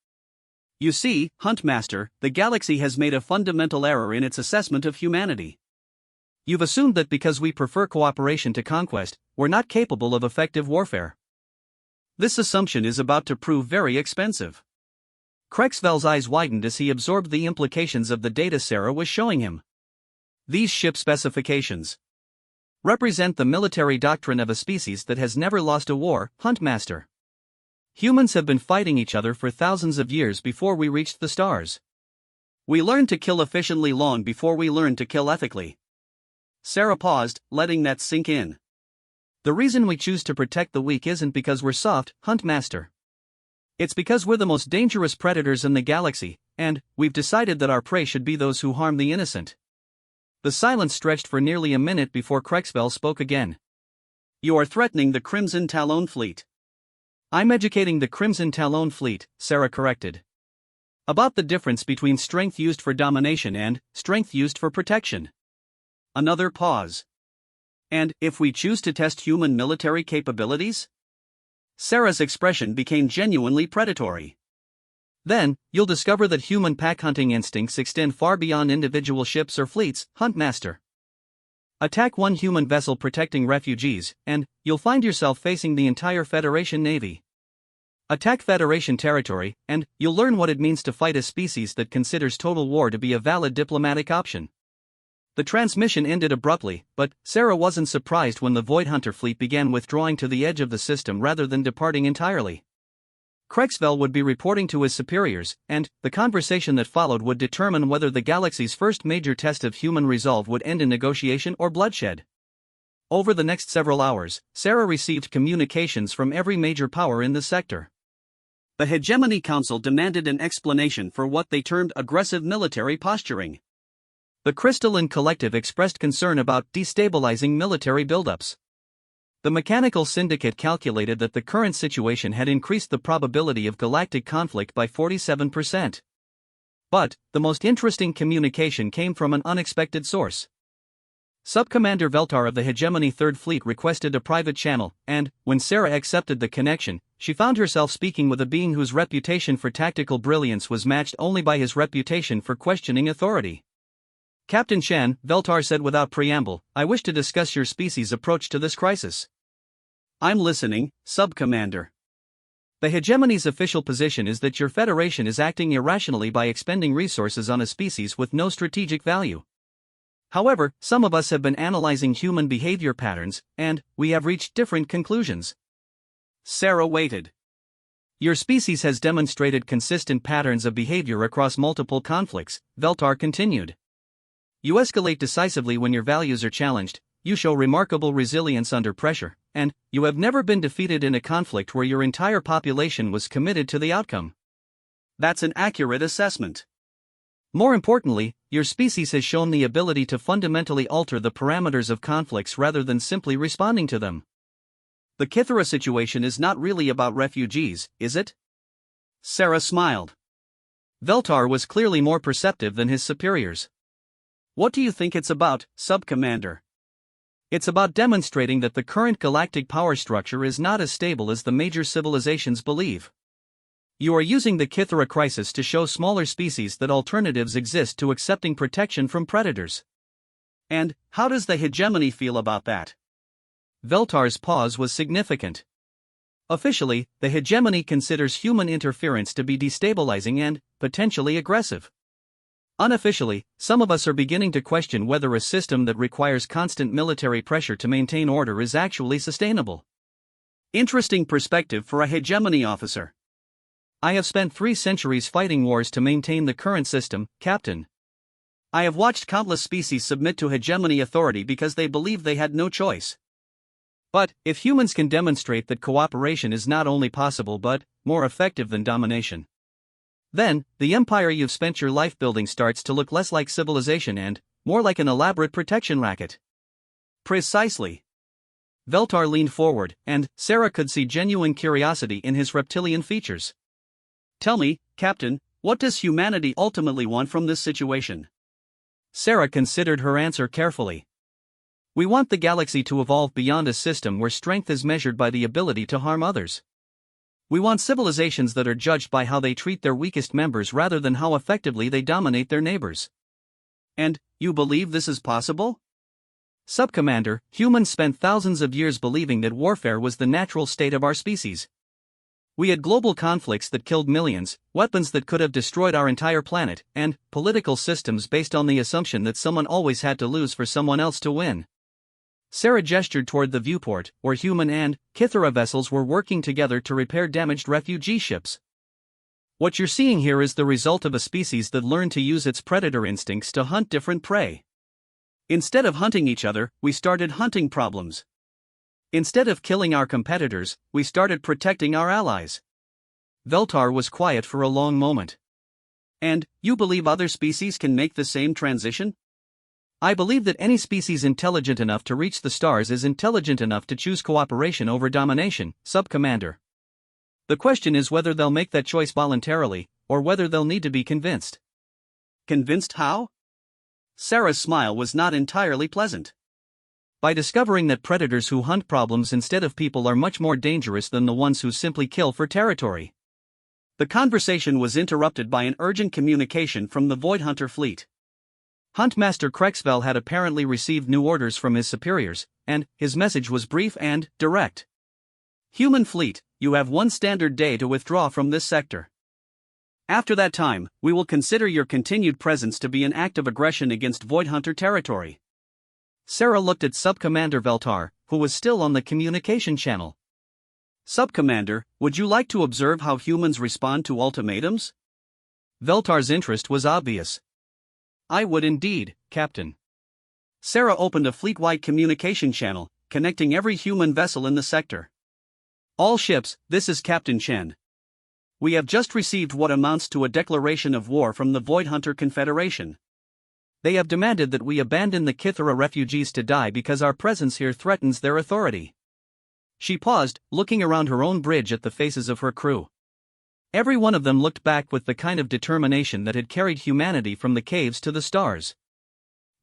You see, Huntmaster, the galaxy has made a fundamental error in its assessment of humanity. You've assumed that because we prefer cooperation to conquest, we're not capable of effective warfare. This assumption is about to prove very expensive. Krexvel's eyes widened as he absorbed the implications of the data Sarah was showing him. These ship specifications represent the military doctrine of a species that has never lost a war, Huntmaster. Humans have been fighting each other for thousands of years before we reached the stars. We learned to kill efficiently long before we learned to kill ethically. Sarah paused, letting that sink in. The reason we choose to protect the weak isn't because we're soft, Huntmaster. It's because we're the most dangerous predators in the galaxy, and we've decided that our prey should be those who harm the innocent. The silence stretched for nearly a minute before Krexvel spoke again. You are threatening the Crimson Talon fleet. I'm educating the Crimson Talon fleet, Sarah corrected. About the difference between strength used for domination and strength used for protection. Another pause. And if we choose to test human military capabilities? Sarah's expression became genuinely predatory. Then, you'll discover that human pack hunting instincts extend far beyond individual ships or fleets, Huntmaster. Attack one human vessel protecting refugees, and you'll find yourself facing the entire Federation Navy. Attack Federation territory, and you'll learn what it means to fight a species that considers total war to be a valid diplomatic option. The transmission ended abruptly, but Sarah wasn't surprised when the Void Hunter fleet began withdrawing to the edge of the system rather than departing entirely. Krexvel would be reporting to his superiors, and the conversation that followed would determine whether the galaxy's first major test of human resolve would end in negotiation or bloodshed. Over the next several hours, Sarah received communications from every major power in the sector. The Hegemony Council demanded an explanation for what they termed aggressive military posturing. The Crystalline Collective expressed concern about destabilizing military buildups. The Mechanical Syndicate calculated that the current situation had increased the probability of galactic conflict by 47%. But, the most interesting communication came from an unexpected source. Subcommander Veltar of the Hegemony 3rd Fleet requested a private channel, and, when Sarah accepted the connection, she found herself speaking with a being whose reputation for tactical brilliance was matched only by his reputation for questioning authority. Captain Shan, Veltar said without preamble, I wish to discuss your species' approach to this crisis. I'm listening, Subcommander. The Hegemony's official position is that your Federation is acting irrationally by expending resources on a species with no strategic value. However, some of us have been analyzing human behavior patterns, and we have reached different conclusions. Sarah waited. Your species has demonstrated consistent patterns of behavior across multiple conflicts, Veltar continued. You escalate decisively when your values are challenged, you show remarkable resilience under pressure, and you have never been defeated in a conflict where your entire population was committed to the outcome. That's an accurate assessment. More importantly, your species has shown the ability to fundamentally alter the parameters of conflicts rather than simply responding to them. The Kythera situation is not really about refugees, is it? Sarah smiled. Veltar was clearly more perceptive than his superiors. What do you think it's about, Subcommander? It's about demonstrating that the current galactic power structure is not as stable as the major civilizations believe. You are using the Kythera crisis to show smaller species that alternatives exist to accepting protection from predators. And how does the Hegemony feel about that? Veltar's pause was significant. Officially, the Hegemony considers human interference to be destabilizing and, potentially aggressive. Unofficially, some of us are beginning to question whether a system that requires constant military pressure to maintain order is actually sustainable. Interesting perspective for a Hegemony officer. I have spent 3 centuries fighting wars to maintain the current system, Captain. I have watched countless species submit to hegemony authority because they believed they had no choice. But, if humans can demonstrate that cooperation is not only possible but more effective than domination, then, the empire you've spent your life building starts to look less like civilization and more like an elaborate protection racket. Precisely. Veltar leaned forward, and Sarah could see genuine curiosity in his reptilian features. Tell me, Captain, what does humanity ultimately want from this situation? Sarah considered her answer carefully. We want the galaxy to evolve beyond a system where strength is measured by the ability to harm others. We want civilizations that are judged by how they treat their weakest members rather than how effectively they dominate their neighbors. And, you believe this is possible? Subcommander, humans spent thousands of years believing that warfare was the natural state of our species. We had global conflicts that killed millions, weapons that could have destroyed our entire planet, and political systems based on the assumption that someone always had to lose for someone else to win. Sarah gestured toward the viewport, where human and Kythera vessels were working together to repair damaged refugee ships. What you're seeing here is the result of a species that learned to use its predator instincts to hunt different prey. Instead of hunting each other, we started hunting problems. Instead of killing our competitors, we started protecting our allies. Veltar was quiet for a long moment. And, you believe other species can make the same transition? I believe that any species intelligent enough to reach the stars is intelligent enough to choose cooperation over domination, Subcommander. The question is whether they'll make that choice voluntarily, or whether they'll need to be convinced. Convinced how? Sarah's smile was not entirely pleasant. By discovering that predators who hunt problems instead of people are much more dangerous than the ones who simply kill for territory. The conversation was interrupted by an urgent communication from the Void Hunter fleet. Huntmaster Krexvel had apparently received new orders from his superiors, and his message was brief and direct. Human fleet, you have 1 standard day to withdraw from this sector. After that time, we will consider your continued presence to be an act of aggression against Void Hunter territory. Sarah looked at Subcommander Veltar, who was still on the communication channel. Subcommander, would you like to observe how humans respond to ultimatums? Veltar's interest was obvious. I would indeed, Captain. Sarah opened a fleet-wide communication channel, connecting every human vessel in the sector. All ships, this is Captain Chen. We have just received what amounts to a declaration of war from the Void Hunter Confederation. They have demanded that we abandon the Kythera refugees to die because our presence here threatens their authority. She paused, looking around her own bridge at the faces of her crew. Every one of them looked back with the kind of determination that had carried humanity from the caves to the stars.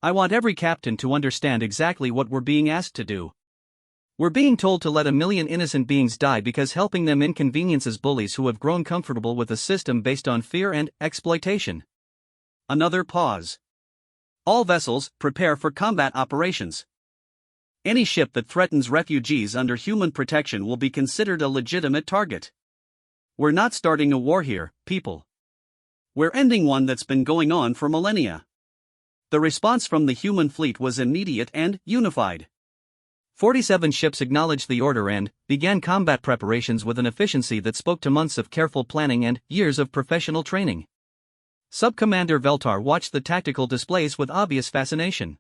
I want every captain to understand exactly what we're being asked to do. We're being told to let 1 million innocent beings die because helping them inconveniences bullies who have grown comfortable with a system based on fear and exploitation. Another pause. All vessels, prepare for combat operations. Any ship that threatens refugees under human protection will be considered a legitimate target. We're not starting a war here, people. We're ending one that's been going on for millennia. The response from the human fleet was immediate and unified. 47 ships acknowledged the order and began combat preparations with an efficiency that spoke to months of careful planning and years of professional training. Subcommander Veltar watched the tactical displays with obvious fascination.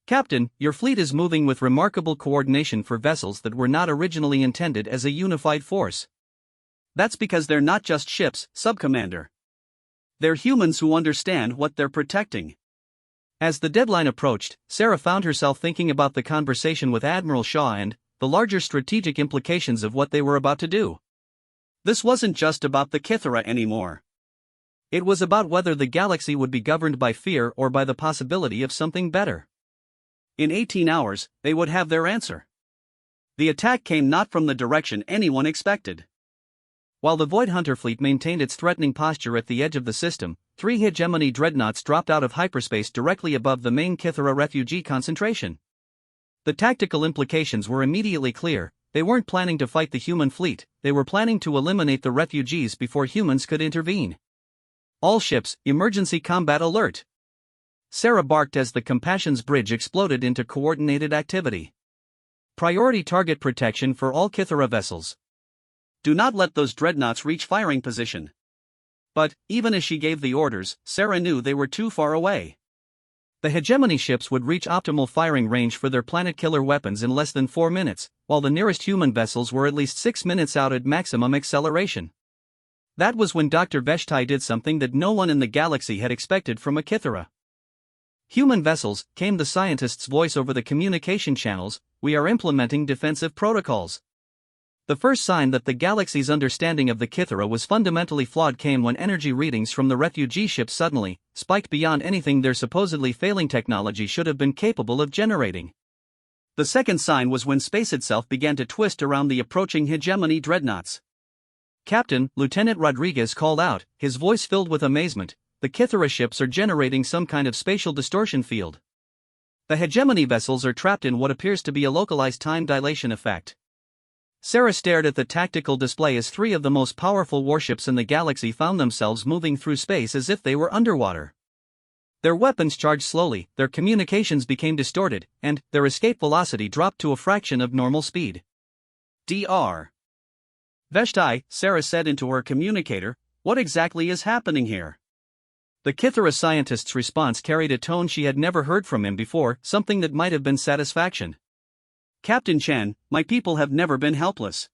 Captain, your fleet is moving with remarkable coordination for vessels that were not originally intended as a unified force. That's because they're not just ships, Subcommander. They're humans who understand what they're protecting. As the deadline approached, Sarah found herself thinking about the conversation with Admiral Shaw and the larger strategic implications of what they were about to do. This wasn't just about the Kythera anymore. It was about whether the galaxy would be governed by fear or by the possibility of something better. In 18 hours, they would have their answer. The attack came not from the direction anyone expected. While the Void Hunter fleet maintained its threatening posture at the edge of the system, 3 hegemony dreadnoughts dropped out of hyperspace directly above the main Kythera refugee concentration. The tactical implications were immediately clear. They weren't planning to fight the human fleet, they were planning to eliminate the refugees before humans could intervene. All ships, emergency combat alert! Sarah barked as the Compassion's bridge exploded into coordinated activity. Priority target protection for all Kythera vessels. Do not let those dreadnoughts reach firing position. But, even as she gave the orders, Sarah knew they were too far away. The hegemony ships would reach optimal firing range for their planet-killer weapons in less than 4 minutes, while the nearest human vessels were at least 6 minutes out at maximum acceleration. That was when Dr. Veshtai did something that no one in the galaxy had expected from a Kithara. "Human vessels," came the scientist's voice over the communication channels, "we are implementing defensive protocols." The first sign that the galaxy's understanding of the Kithara was fundamentally flawed came when energy readings from the refugee ships suddenly spiked beyond anything their supposedly failing technology should have been capable of generating. The second sign was when space itself began to twist around the approaching hegemony dreadnoughts. "Captain," Lieutenant Rodriguez called out, his voice filled with amazement, "the Kithara ships are generating some kind of spatial distortion field. The hegemony vessels are trapped in what appears to be a localized time dilation effect." Sarah stared at the tactical display as 3 of the most powerful warships in the galaxy found themselves moving through space as if they were underwater. Their weapons charged slowly, their communications became distorted, and their escape velocity dropped to a fraction of normal speed. Dr. Veshtai, Sarah said into her communicator, "What exactly is happening here?" The Kithara scientist's response carried a tone she had never heard from him before, something that might have been satisfaction. "Captain Chen, my people have never been helpless.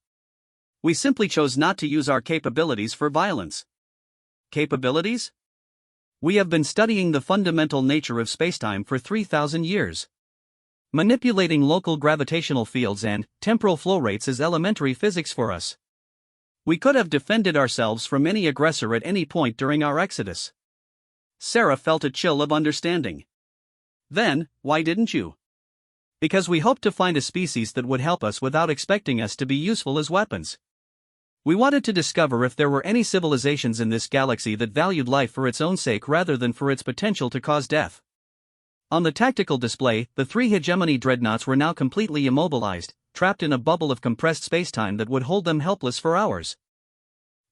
We simply chose not to use our capabilities for violence." Capabilities? "We have been studying the fundamental nature of spacetime for 3,000 years. Manipulating local gravitational fields and temporal flow rates is elementary physics for us. We could have defended ourselves from any aggressor at any point during our exodus." Sarah felt a chill of understanding. "Then, why didn't you?" "Because we hoped to find a species that would help us without expecting us to be useful as weapons. We wanted to discover if there were any civilizations in this galaxy that valued life for its own sake rather than for its potential to cause death." On the tactical display, the 3 hegemony dreadnoughts were now completely immobilized, trapped in a bubble of compressed spacetime that would hold them helpless for hours.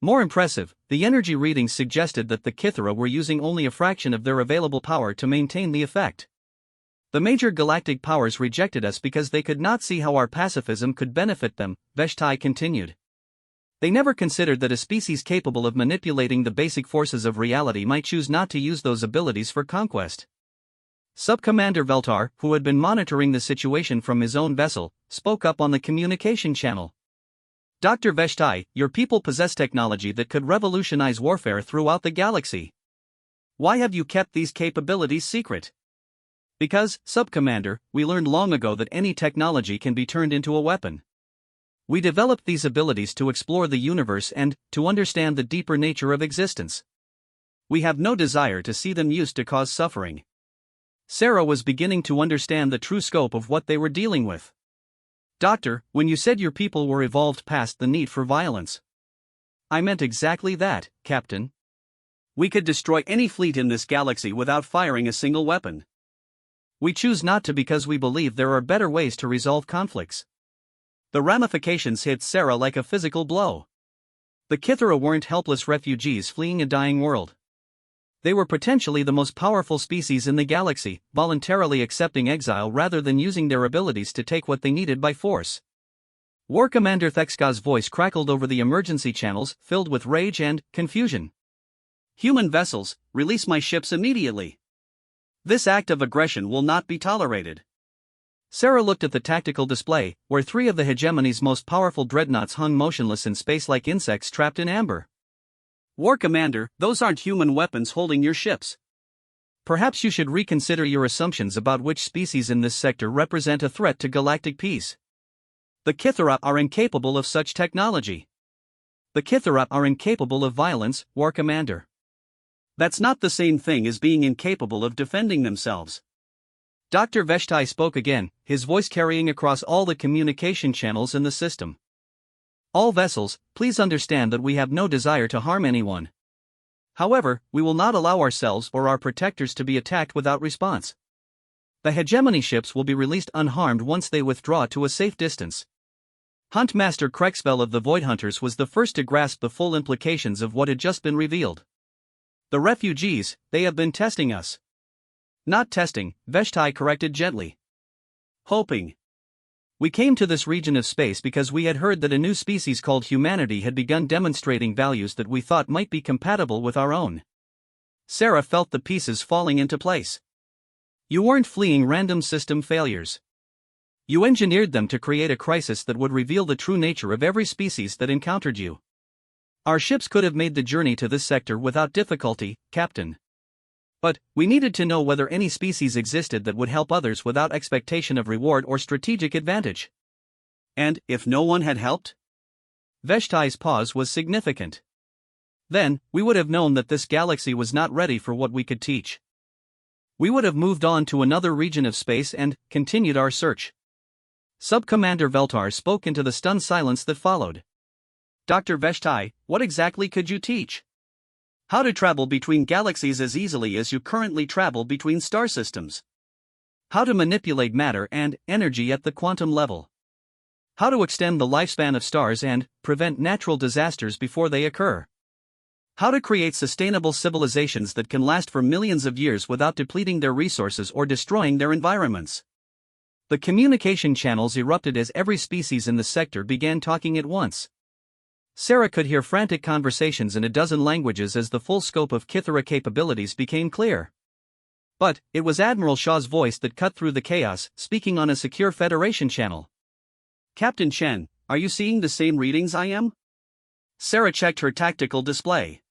More impressive, the energy readings suggested that the Kithara were using only a fraction of their available power to maintain the effect. "The major galactic powers rejected us because they could not see how our pacifism could benefit them," Veshtai continued. "They never considered that a species capable of manipulating the basic forces of reality might choose not to use those abilities for conquest." Sub-Commander Veltar, who had been monitoring the situation from his own vessel, spoke up on the communication channel. "Dr. Veshtai, your people possess technology that could revolutionize warfare throughout the galaxy. Why have you kept these capabilities secret?" "Because, Sub-Commander, we learned long ago that any technology can be turned into a weapon. We developed these abilities to explore the universe and to understand the deeper nature of existence. We have no desire to see them used to cause suffering." Sarah was beginning to understand the true scope of what they were dealing with. "Doctor, when you said your people were evolved past the need for violence, I meant exactly that, Captain. We could destroy any fleet in this galaxy without firing a single weapon. We choose not to because we believe there are better ways to resolve conflicts." The ramifications hit Sarah like a physical blow. The Kithara weren't helpless refugees fleeing a dying world. They were potentially the most powerful species in the galaxy, voluntarily accepting exile rather than using their abilities to take what they needed by force. War Commander Thexka's voice crackled over the emergency channels, filled with rage and confusion. "Human vessels, release my ships immediately. This act of aggression will not be tolerated." Sarah looked at the tactical display, where 3 of the hegemony's most powerful dreadnoughts hung motionless in space like insects trapped in amber. "War Commander, those aren't human weapons holding your ships. Perhaps you should reconsider your assumptions about which species in this sector represent a threat to galactic peace. The Kithara are incapable of such technology. The Kithara are incapable of violence, War Commander. That's not the same thing as being incapable of defending themselves." Dr. Veshtai spoke again, his voice carrying across all the communication channels in the system. "All vessels, please understand that we have no desire to harm anyone. However, we will not allow ourselves or our protectors to be attacked without response. The hegemony ships will be released unharmed once they withdraw to a safe distance." Huntmaster Krexvel of the Void Hunters was the first to grasp the full implications of what had just been revealed. "The refugees, they have been testing us." "Not testing," Veshtai corrected gently. "Hoping." We came to this region of space because we had heard that a new species called humanity had begun demonstrating values that we thought might be compatible with our own. Sarah felt the pieces falling into place. You weren't fleeing random system failures. You engineered them to create a crisis that would reveal the true nature of every species that encountered you. Our ships could have made the journey to this sector without difficulty, Captain. But we needed to know whether any species existed that would help others without expectation of reward or strategic advantage. And if no one had helped? Veshti's pause was significant. Then, we would have known that this galaxy was not ready for what we could teach. We would have moved on to another region of space and continued our search. Sub-Commander Veltar spoke into the stunned silence that followed. Dr. Veshti, what exactly could you teach? How to travel between galaxies as easily as you currently travel between star systems. How to manipulate matter and energy at the quantum level. How to extend the lifespan of stars and prevent natural disasters before they occur. How to create sustainable civilizations that can last for millions of years without depleting their resources or destroying their environments. The communication channels erupted as every species in the sector began talking at once. Sarah could hear frantic conversations in a dozen languages as the full scope of Kythera capabilities became clear. But it was Admiral Shaw's voice that cut through the chaos, speaking on a secure Federation channel. Captain Chen, are you seeing the same readings I am? Sarah checked her tactical display.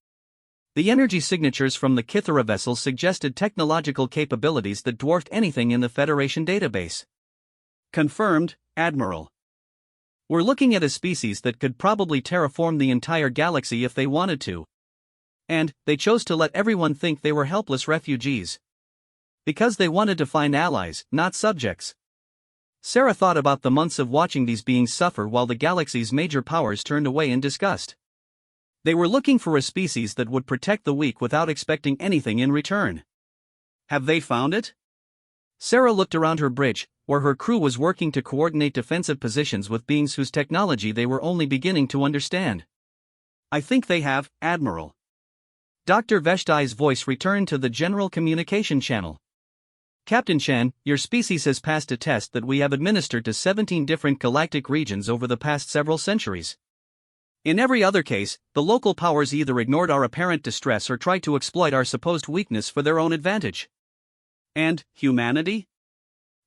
The energy signatures from the Kythera vessels suggested technological capabilities that dwarfed anything in the Federation database. Confirmed, Admiral. We're looking at a species that could probably terraform the entire galaxy if they wanted to. And they chose to let everyone think they were helpless refugees. Because they wanted to find allies, not subjects. Sarah thought about the months of watching these beings suffer while the galaxy's major powers turned away in disgust. They were looking for a species that would protect the weak without expecting anything in return. Have they found it? Sarah looked around her bridge, where her crew was working to coordinate defensive positions with beings whose technology they were only beginning to understand. I think they have, Admiral. Dr. Veshti's voice returned to the general communication channel. Captain Chen, your species has passed a test that we have administered to 17 different galactic regions over the past several centuries. In every other case, the local powers either ignored our apparent distress or tried to exploit our supposed weakness for their own advantage. And humanity?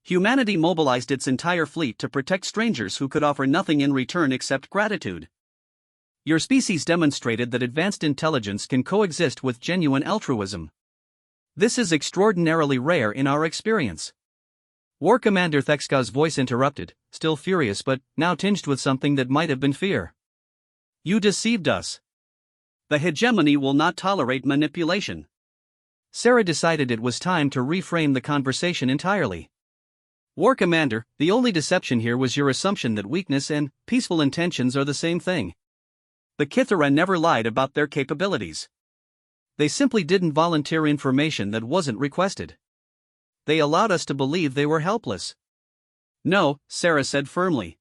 Humanity mobilized its entire fleet to protect strangers who could offer nothing in return except gratitude. Your species demonstrated that advanced intelligence can coexist with genuine altruism. This is extraordinarily rare in our experience. War Commander Thexka's voice interrupted, still furious but now tinged with something that might have been fear. You deceived us. The hegemony will not tolerate manipulation. Sarah decided it was time to reframe the conversation entirely. War Commander, the only deception here was your assumption that weakness and peaceful intentions are the same thing. The Kythera never lied about their capabilities. They simply didn't volunteer information that wasn't requested. They allowed us to believe they were helpless. No, Sarah said firmly.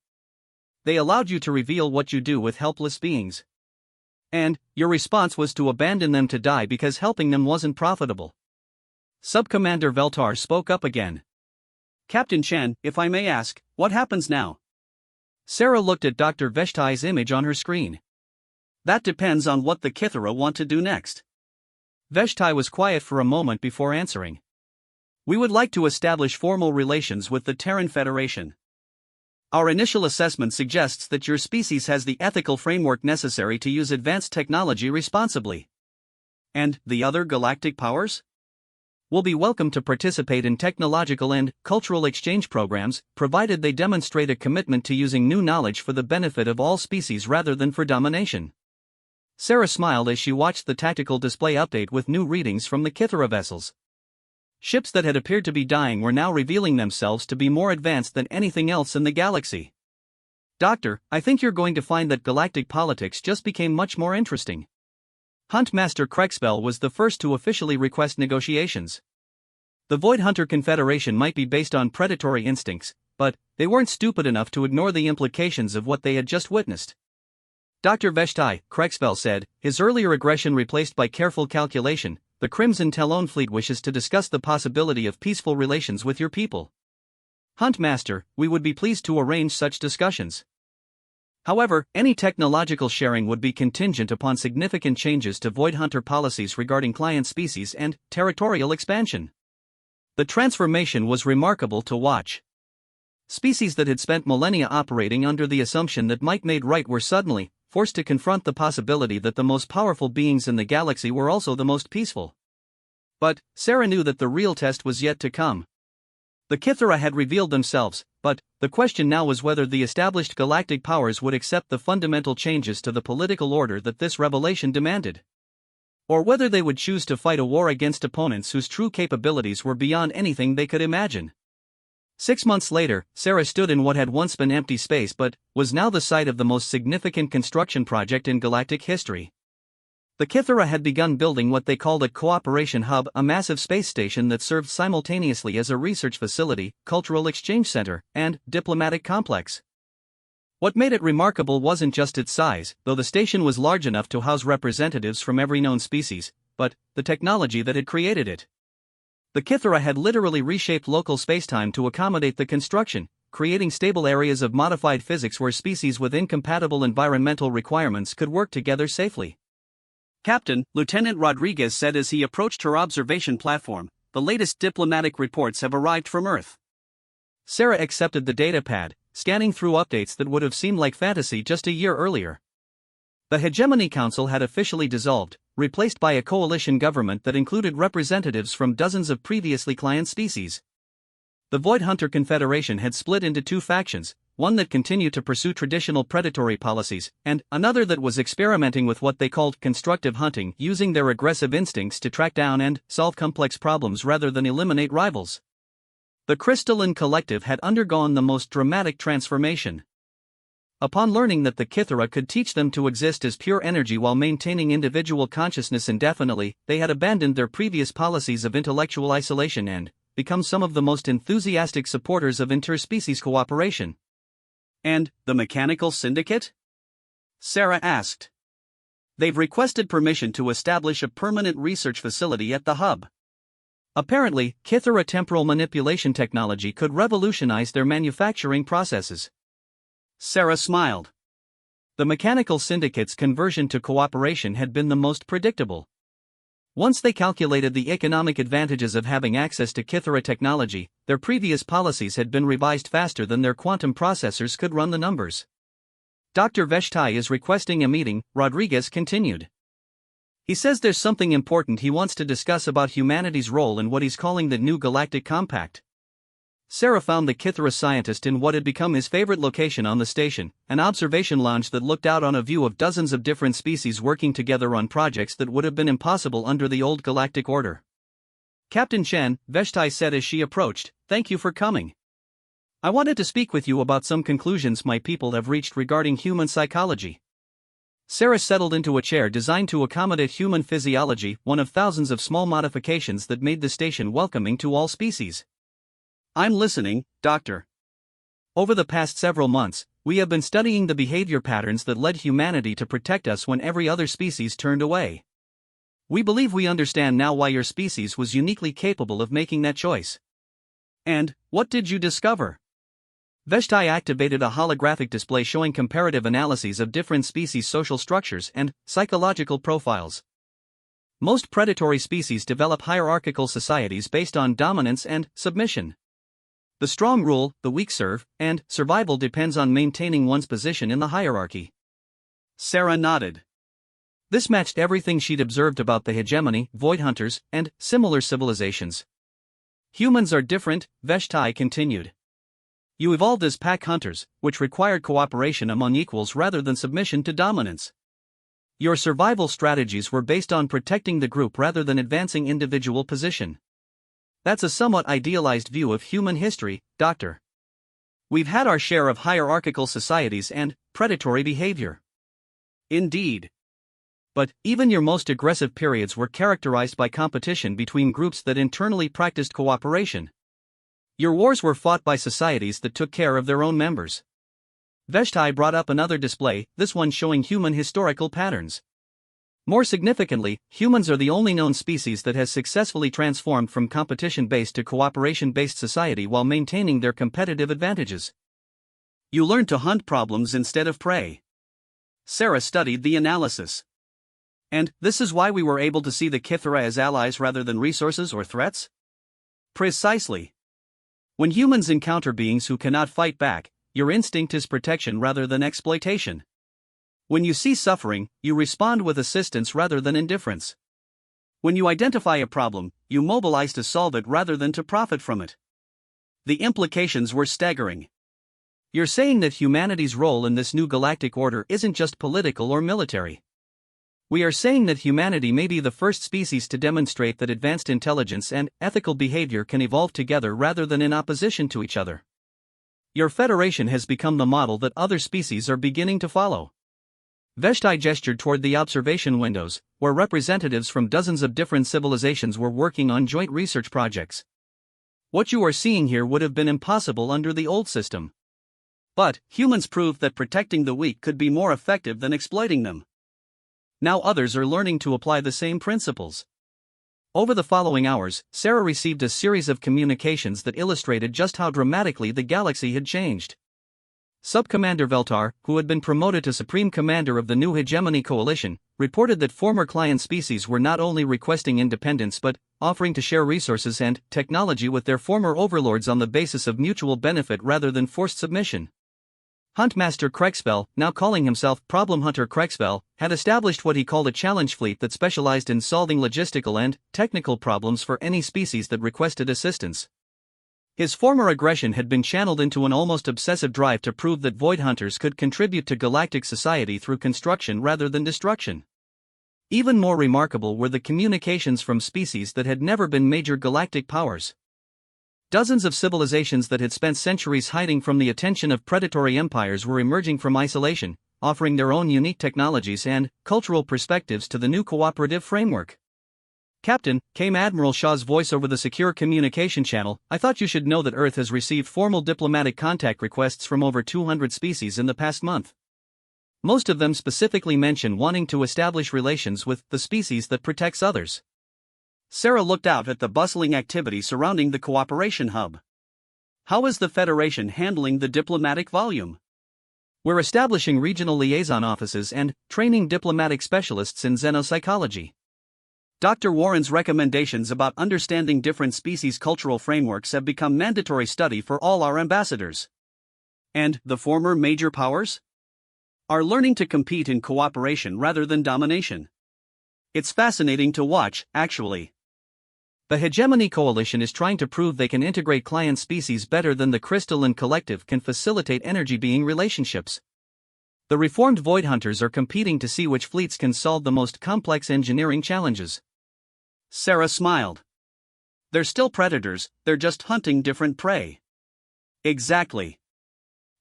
They allowed you to reveal what you do with helpless beings. And your response was to abandon them to die because helping them wasn't profitable. Sub-Commander Veltar spoke up again. Captain Chen, if I may ask, what happens now? Sarah looked at Dr. Veshti's image on her screen. That depends on what the Kythera want to do next. Veshti was quiet for a moment before answering. We would like to establish formal relations with the Terran Federation. Our initial assessment suggests that your species has the ethical framework necessary to use advanced technology responsibly. And the other galactic powers? Will be welcome to participate in technological and cultural exchange programs, provided they demonstrate a commitment to using new knowledge for the benefit of all species rather than for domination. Sarah smiled as she watched the tactical display update with new readings from the Kythera vessels. Ships that had appeared to be dying were now revealing themselves to be more advanced than anything else in the galaxy. Doctor, I think you're going to find that galactic politics just became much more interesting. Huntmaster Krexbell was the first to officially request negotiations. The Void Hunter Confederation might be based on predatory instincts, but they weren't stupid enough to ignore the implications of what they had just witnessed. Dr. Veshti, Krexbell said, his earlier aggression replaced by careful calculation, the Crimson Talon fleet wishes to discuss the possibility of peaceful relations with your people. Hunt Master, we would be pleased to arrange such discussions. However, any technological sharing would be contingent upon significant changes to Void Hunter policies regarding client species and territorial expansion. The transformation was remarkable to watch. Species that had spent millennia operating under the assumption that might made right were suddenly forced to confront the possibility that the most powerful beings in the galaxy were also the most peaceful. But Sarah knew that the real test was yet to come. The Kithara had revealed themselves, but the question now was whether the established galactic powers would accept the fundamental changes to the political order that this revelation demanded. Or whether they would choose to fight a war against opponents whose true capabilities were beyond anything they could imagine. 6 months later, Sarah stood in what had once been empty space but was now the site of the most significant construction project in galactic history. The Kithara had begun building what they called a cooperation hub, a massive space station that served simultaneously as a research facility, cultural exchange center, and diplomatic complex. What made it remarkable wasn't just its size, though the station was large enough to house representatives from every known species, but the technology that had created it. The Kithara had literally reshaped local spacetime to accommodate the construction, creating stable areas of modified physics where species with incompatible environmental requirements could work together safely. Captain, Lieutenant Rodriguez said as he approached her observation platform, the latest diplomatic reports have arrived from Earth. Sarah accepted the datapad, scanning through updates that would have seemed like fantasy just a year earlier. The Hegemony Council had officially dissolved, replaced by a coalition government that included representatives from dozens of previously client species. The Void Hunter Confederation had split into two factions, one that continued to pursue traditional predatory policies, and another that was experimenting with what they called constructive hunting, using their aggressive instincts to track down and solve complex problems rather than eliminate rivals. The Crystalline Collective had undergone the most dramatic transformation. Upon learning that the Kithara could teach them to exist as pure energy while maintaining individual consciousness indefinitely, they had abandoned their previous policies of intellectual isolation and become some of the most enthusiastic supporters of interspecies cooperation. And the Mechanical Syndicate? Sarah asked. They've requested permission to establish a permanent research facility at the hub. Apparently, Kithara temporal manipulation technology could revolutionize their manufacturing processes. Sarah smiled. The Mechanical Syndicate's conversion to cooperation had been the most predictable. Once they calculated the economic advantages of having access to Kithara technology, their previous policies had been revised faster than their quantum processors could run the numbers. Dr. Veshtai is requesting a meeting, Rodriguez continued. He says there's something important he wants to discuss about humanity's role in what he's calling the New Galactic Compact. Sarah found the Kithara scientist in what had become his favorite location on the station, an observation lounge that looked out on a view of dozens of different species working together on projects that would have been impossible under the old galactic order. Captain Chen, Veshtai said as she approached, "Thank you for coming. I wanted to speak with you about some conclusions my people have reached regarding human psychology." Sarah settled into a chair designed to accommodate human physiology, one of thousands of small modifications that made the station welcoming to all species. I'm listening, Doctor. Over the past several months, we have been studying the behavior patterns that led humanity to protect us when every other species turned away. We believe we understand now why your species was uniquely capable of making that choice. And what did you discover? Veshtai activated a holographic display showing comparative analyses of different species' social structures and psychological profiles. Most predatory species develop hierarchical societies based on dominance and submission. The strong rule, the weak serve, and survival depends on maintaining one's position in the hierarchy. Sarah nodded. This matched everything she'd observed about the hegemony, void hunters, and similar civilizations. Humans are different, Veshtai continued. You evolved as pack hunters, which required cooperation among equals rather than submission to dominance. Your survival strategies were based on protecting the group rather than advancing individual position. That's a somewhat idealized view of human history, Doctor. We've had our share of hierarchical societies and predatory behavior. Indeed. But even your most aggressive periods were characterized by competition between groups that internally practiced cooperation. Your wars were fought by societies that took care of their own members. Veshtai brought up another display, this one showing human historical patterns. More significantly, humans are the only known species that has successfully transformed from competition-based to cooperation-based society while maintaining their competitive advantages. You learned to hunt problems instead of prey. Sarah studied the analysis. And this is why we were able to see the Kythera as allies rather than resources or threats? Precisely. When humans encounter beings who cannot fight back, your instinct is protection rather than exploitation. When you see suffering, you respond with assistance rather than indifference. When you identify a problem, you mobilize to solve it rather than to profit from it. The implications were staggering. You're saying that humanity's role in this new galactic order isn't just political or military. We are saying that humanity may be the first species to demonstrate that advanced intelligence and ethical behavior can evolve together rather than in opposition to each other. Your Federation has become the model that other species are beginning to follow. Veshtai gestured toward the observation windows, where representatives from dozens of different civilizations were working on joint research projects. What you are seeing here would have been impossible under the old system. But humans proved that protecting the weak could be more effective than exploiting them. Now others are learning to apply the same principles. Over the following hours, Sarah received a series of communications that illustrated just how dramatically the galaxy had changed. Sub-Commander Veltar, who had been promoted to Supreme Commander of the new Hegemony Coalition, reported that former client species were not only requesting independence but offering to share resources and technology with their former overlords on the basis of mutual benefit rather than forced submission. Huntmaster Krexfell, now calling himself Problem Hunter Krexfell, had established what he called a challenge fleet that specialized in solving logistical and technical problems for any species that requested assistance. His former aggression had been channeled into an almost obsessive drive to prove that Void Hunters could contribute to galactic society through construction rather than destruction. Even more remarkable were the communications from species that had never been major galactic powers. Dozens of civilizations that had spent centuries hiding from the attention of predatory empires were emerging from isolation, offering their own unique technologies and cultural perspectives to the new cooperative framework. "Captain," came Admiral Shaw's voice over the secure communication channel, "I thought you should know that Earth has received formal diplomatic contact requests from over 200 species in the past month. Most of them specifically mention wanting to establish relations with the species that protects others." Sarah looked out at the bustling activity surrounding the cooperation hub. How is the Federation handling the diplomatic volume? "We're establishing regional liaison offices and training diplomatic specialists in xenopsychology. Dr. Warren's recommendations about understanding different species' cultural frameworks have become mandatory study for all our ambassadors. And the former major powers are learning to compete in cooperation rather than domination. It's fascinating to watch, actually. The Hegemony Coalition is trying to prove they can integrate client species better than the Crystalline Collective can facilitate energy-being relationships. The reformed Void Hunters are competing to see which fleets can solve the most complex engineering challenges." Sarah smiled. "They're still predators, they're just hunting different prey." "Exactly.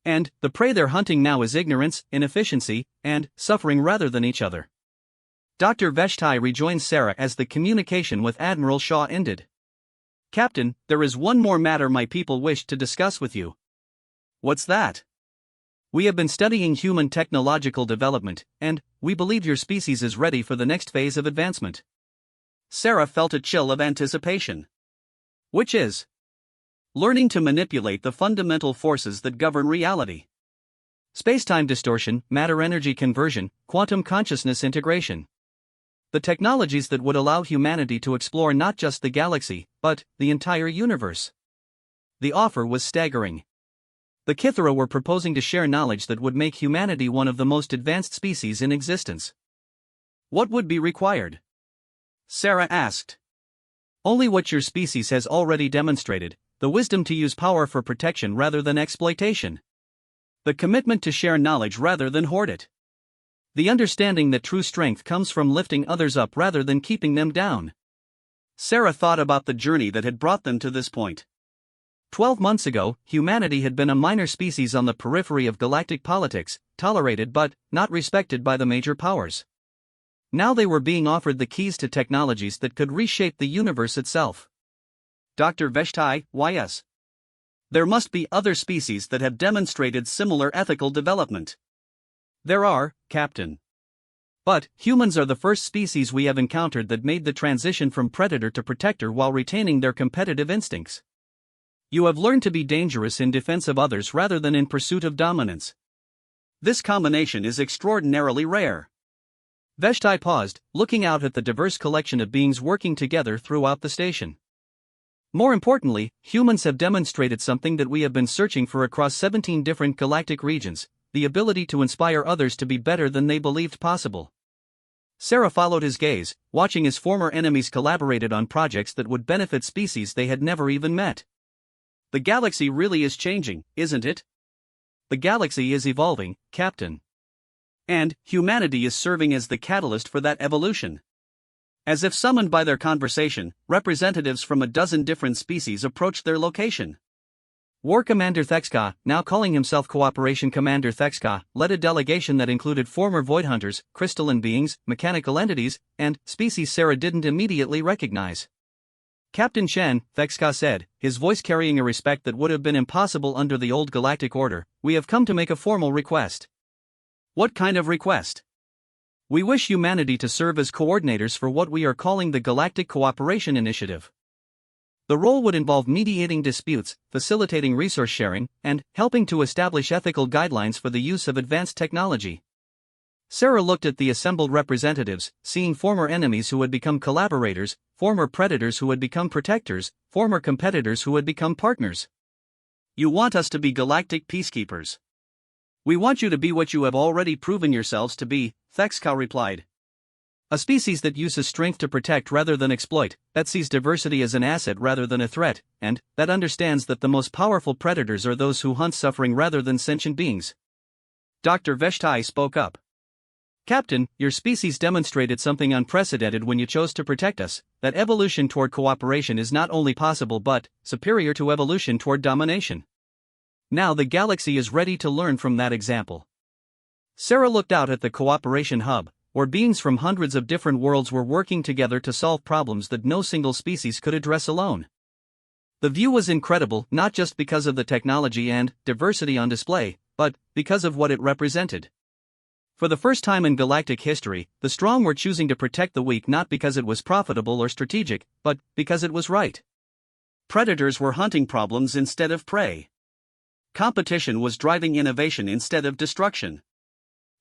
And the prey they're hunting now is ignorance, inefficiency, and suffering rather than each other." Dr. Veshtai rejoined Sarah as the communication with Admiral Shaw ended. "Captain, there is one more matter my people wish to discuss with you." "What's that?" "We have been studying human technological development, and we believe your species is ready for the next phase of advancement." Sarah felt a chill of anticipation. "Which is?" "Learning to manipulate the fundamental forces that govern reality. Spacetime distortion, matter-energy conversion, quantum consciousness integration. The technologies that would allow humanity to explore not just the galaxy, but the entire universe." The offer was staggering. The Kythera were proposing to share knowledge that would make humanity one of the most advanced species in existence. "What would be required?" Sarah asked. "Only what your species has already demonstrated, the wisdom to use power for protection rather than exploitation. The commitment to share knowledge rather than hoard it. The understanding that true strength comes from lifting others up rather than keeping them down." Sarah thought about the journey that had brought them to this point. 12 months ago, humanity had been a minor species on the periphery of galactic politics, tolerated but not respected by the major powers. Now they were being offered the keys to technologies that could reshape the universe itself. "Dr. Veshtai, YS. There must be other species that have demonstrated similar ethical development." "There are, Captain. But, humans are the first species we have encountered that made the transition from predator to protector while retaining their competitive instincts. You have learned to be dangerous in defense of others rather than in pursuit of dominance. This combination is extraordinarily rare. Veshtai paused, looking out at the diverse collection of beings working together throughout the station. More importantly, humans have demonstrated something that we have been searching for across 17 different galactic regions: the ability to inspire others to be better than they believed possible. Sarah followed his gaze, watching his former enemies collaborated on projects that would benefit species they had never even met. The galaxy really is changing, isn't it? The galaxy is evolving, Captain. And humanity is serving as the catalyst for that evolution. As if summoned by their conversation, representatives from a dozen different species approached their location. War Commander Thexka, now calling himself Cooperation Commander Thexka, led a delegation that included former void hunters, crystalline beings, mechanical entities, and species Sarah didn't immediately recognize. Captain Shen, Thexka said, his voice carrying a respect that would have been impossible under the old galactic order, we have come to make a formal request. What kind of request? We wish humanity to serve as coordinators for what we are calling the Galactic Cooperation Initiative. The role would involve mediating disputes, facilitating resource sharing, and helping to establish ethical guidelines for the use of advanced technology. Sarah looked at the assembled representatives, seeing former enemies who had become collaborators, former predators who had become protectors, former competitors who had become partners. You want us to be galactic peacekeepers. We want you to be what you have already proven yourselves to be, Thexka replied. A species that uses strength to protect rather than exploit, that sees diversity as an asset rather than a threat, and that understands that the most powerful predators are those who hunt suffering rather than sentient beings. Dr. Veshtai spoke up. Captain, your species demonstrated something unprecedented when you chose to protect us, that evolution toward cooperation is not only possible but superior to evolution toward domination. Now the galaxy is ready to learn from that example. Sarah looked out at the cooperation hub, where beings from hundreds of different worlds were working together to solve problems that no single species could address alone. The view was incredible not just because of the technology and diversity on display, but because of what it represented. For the first time in galactic history, the strong were choosing to protect the weak not because it was profitable or strategic, but because it was right. Predators were hunting problems instead of prey. Competition was driving innovation instead of destruction.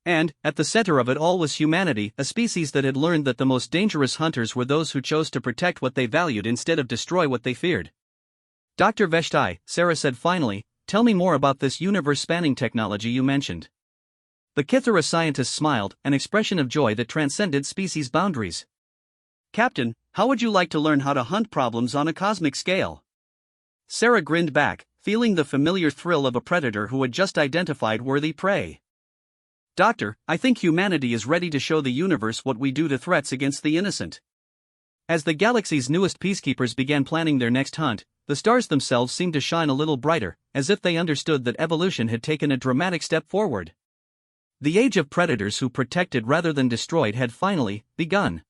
And, at the center of it all was humanity, a species that had learned that the most dangerous hunters were those who chose to protect what they valued instead of destroy what they feared. Dr. Veshtai, Sarah said finally, tell me more about this universe-spanning technology you mentioned. The Kithara scientist smiled, an expression of joy that transcended species boundaries. Captain, how would you like to learn how to hunt problems on a cosmic scale? Sarah grinned back, feeling the familiar thrill of a predator who had just identified worthy prey. Doctor, I think humanity is ready to show the universe what we do to threats against the innocent. As the galaxy's newest peacekeepers began planning their next hunt, the stars themselves seemed to shine a little brighter, as if they understood that evolution had taken a dramatic step forward. The age of predators who protected rather than destroyed had finally begun.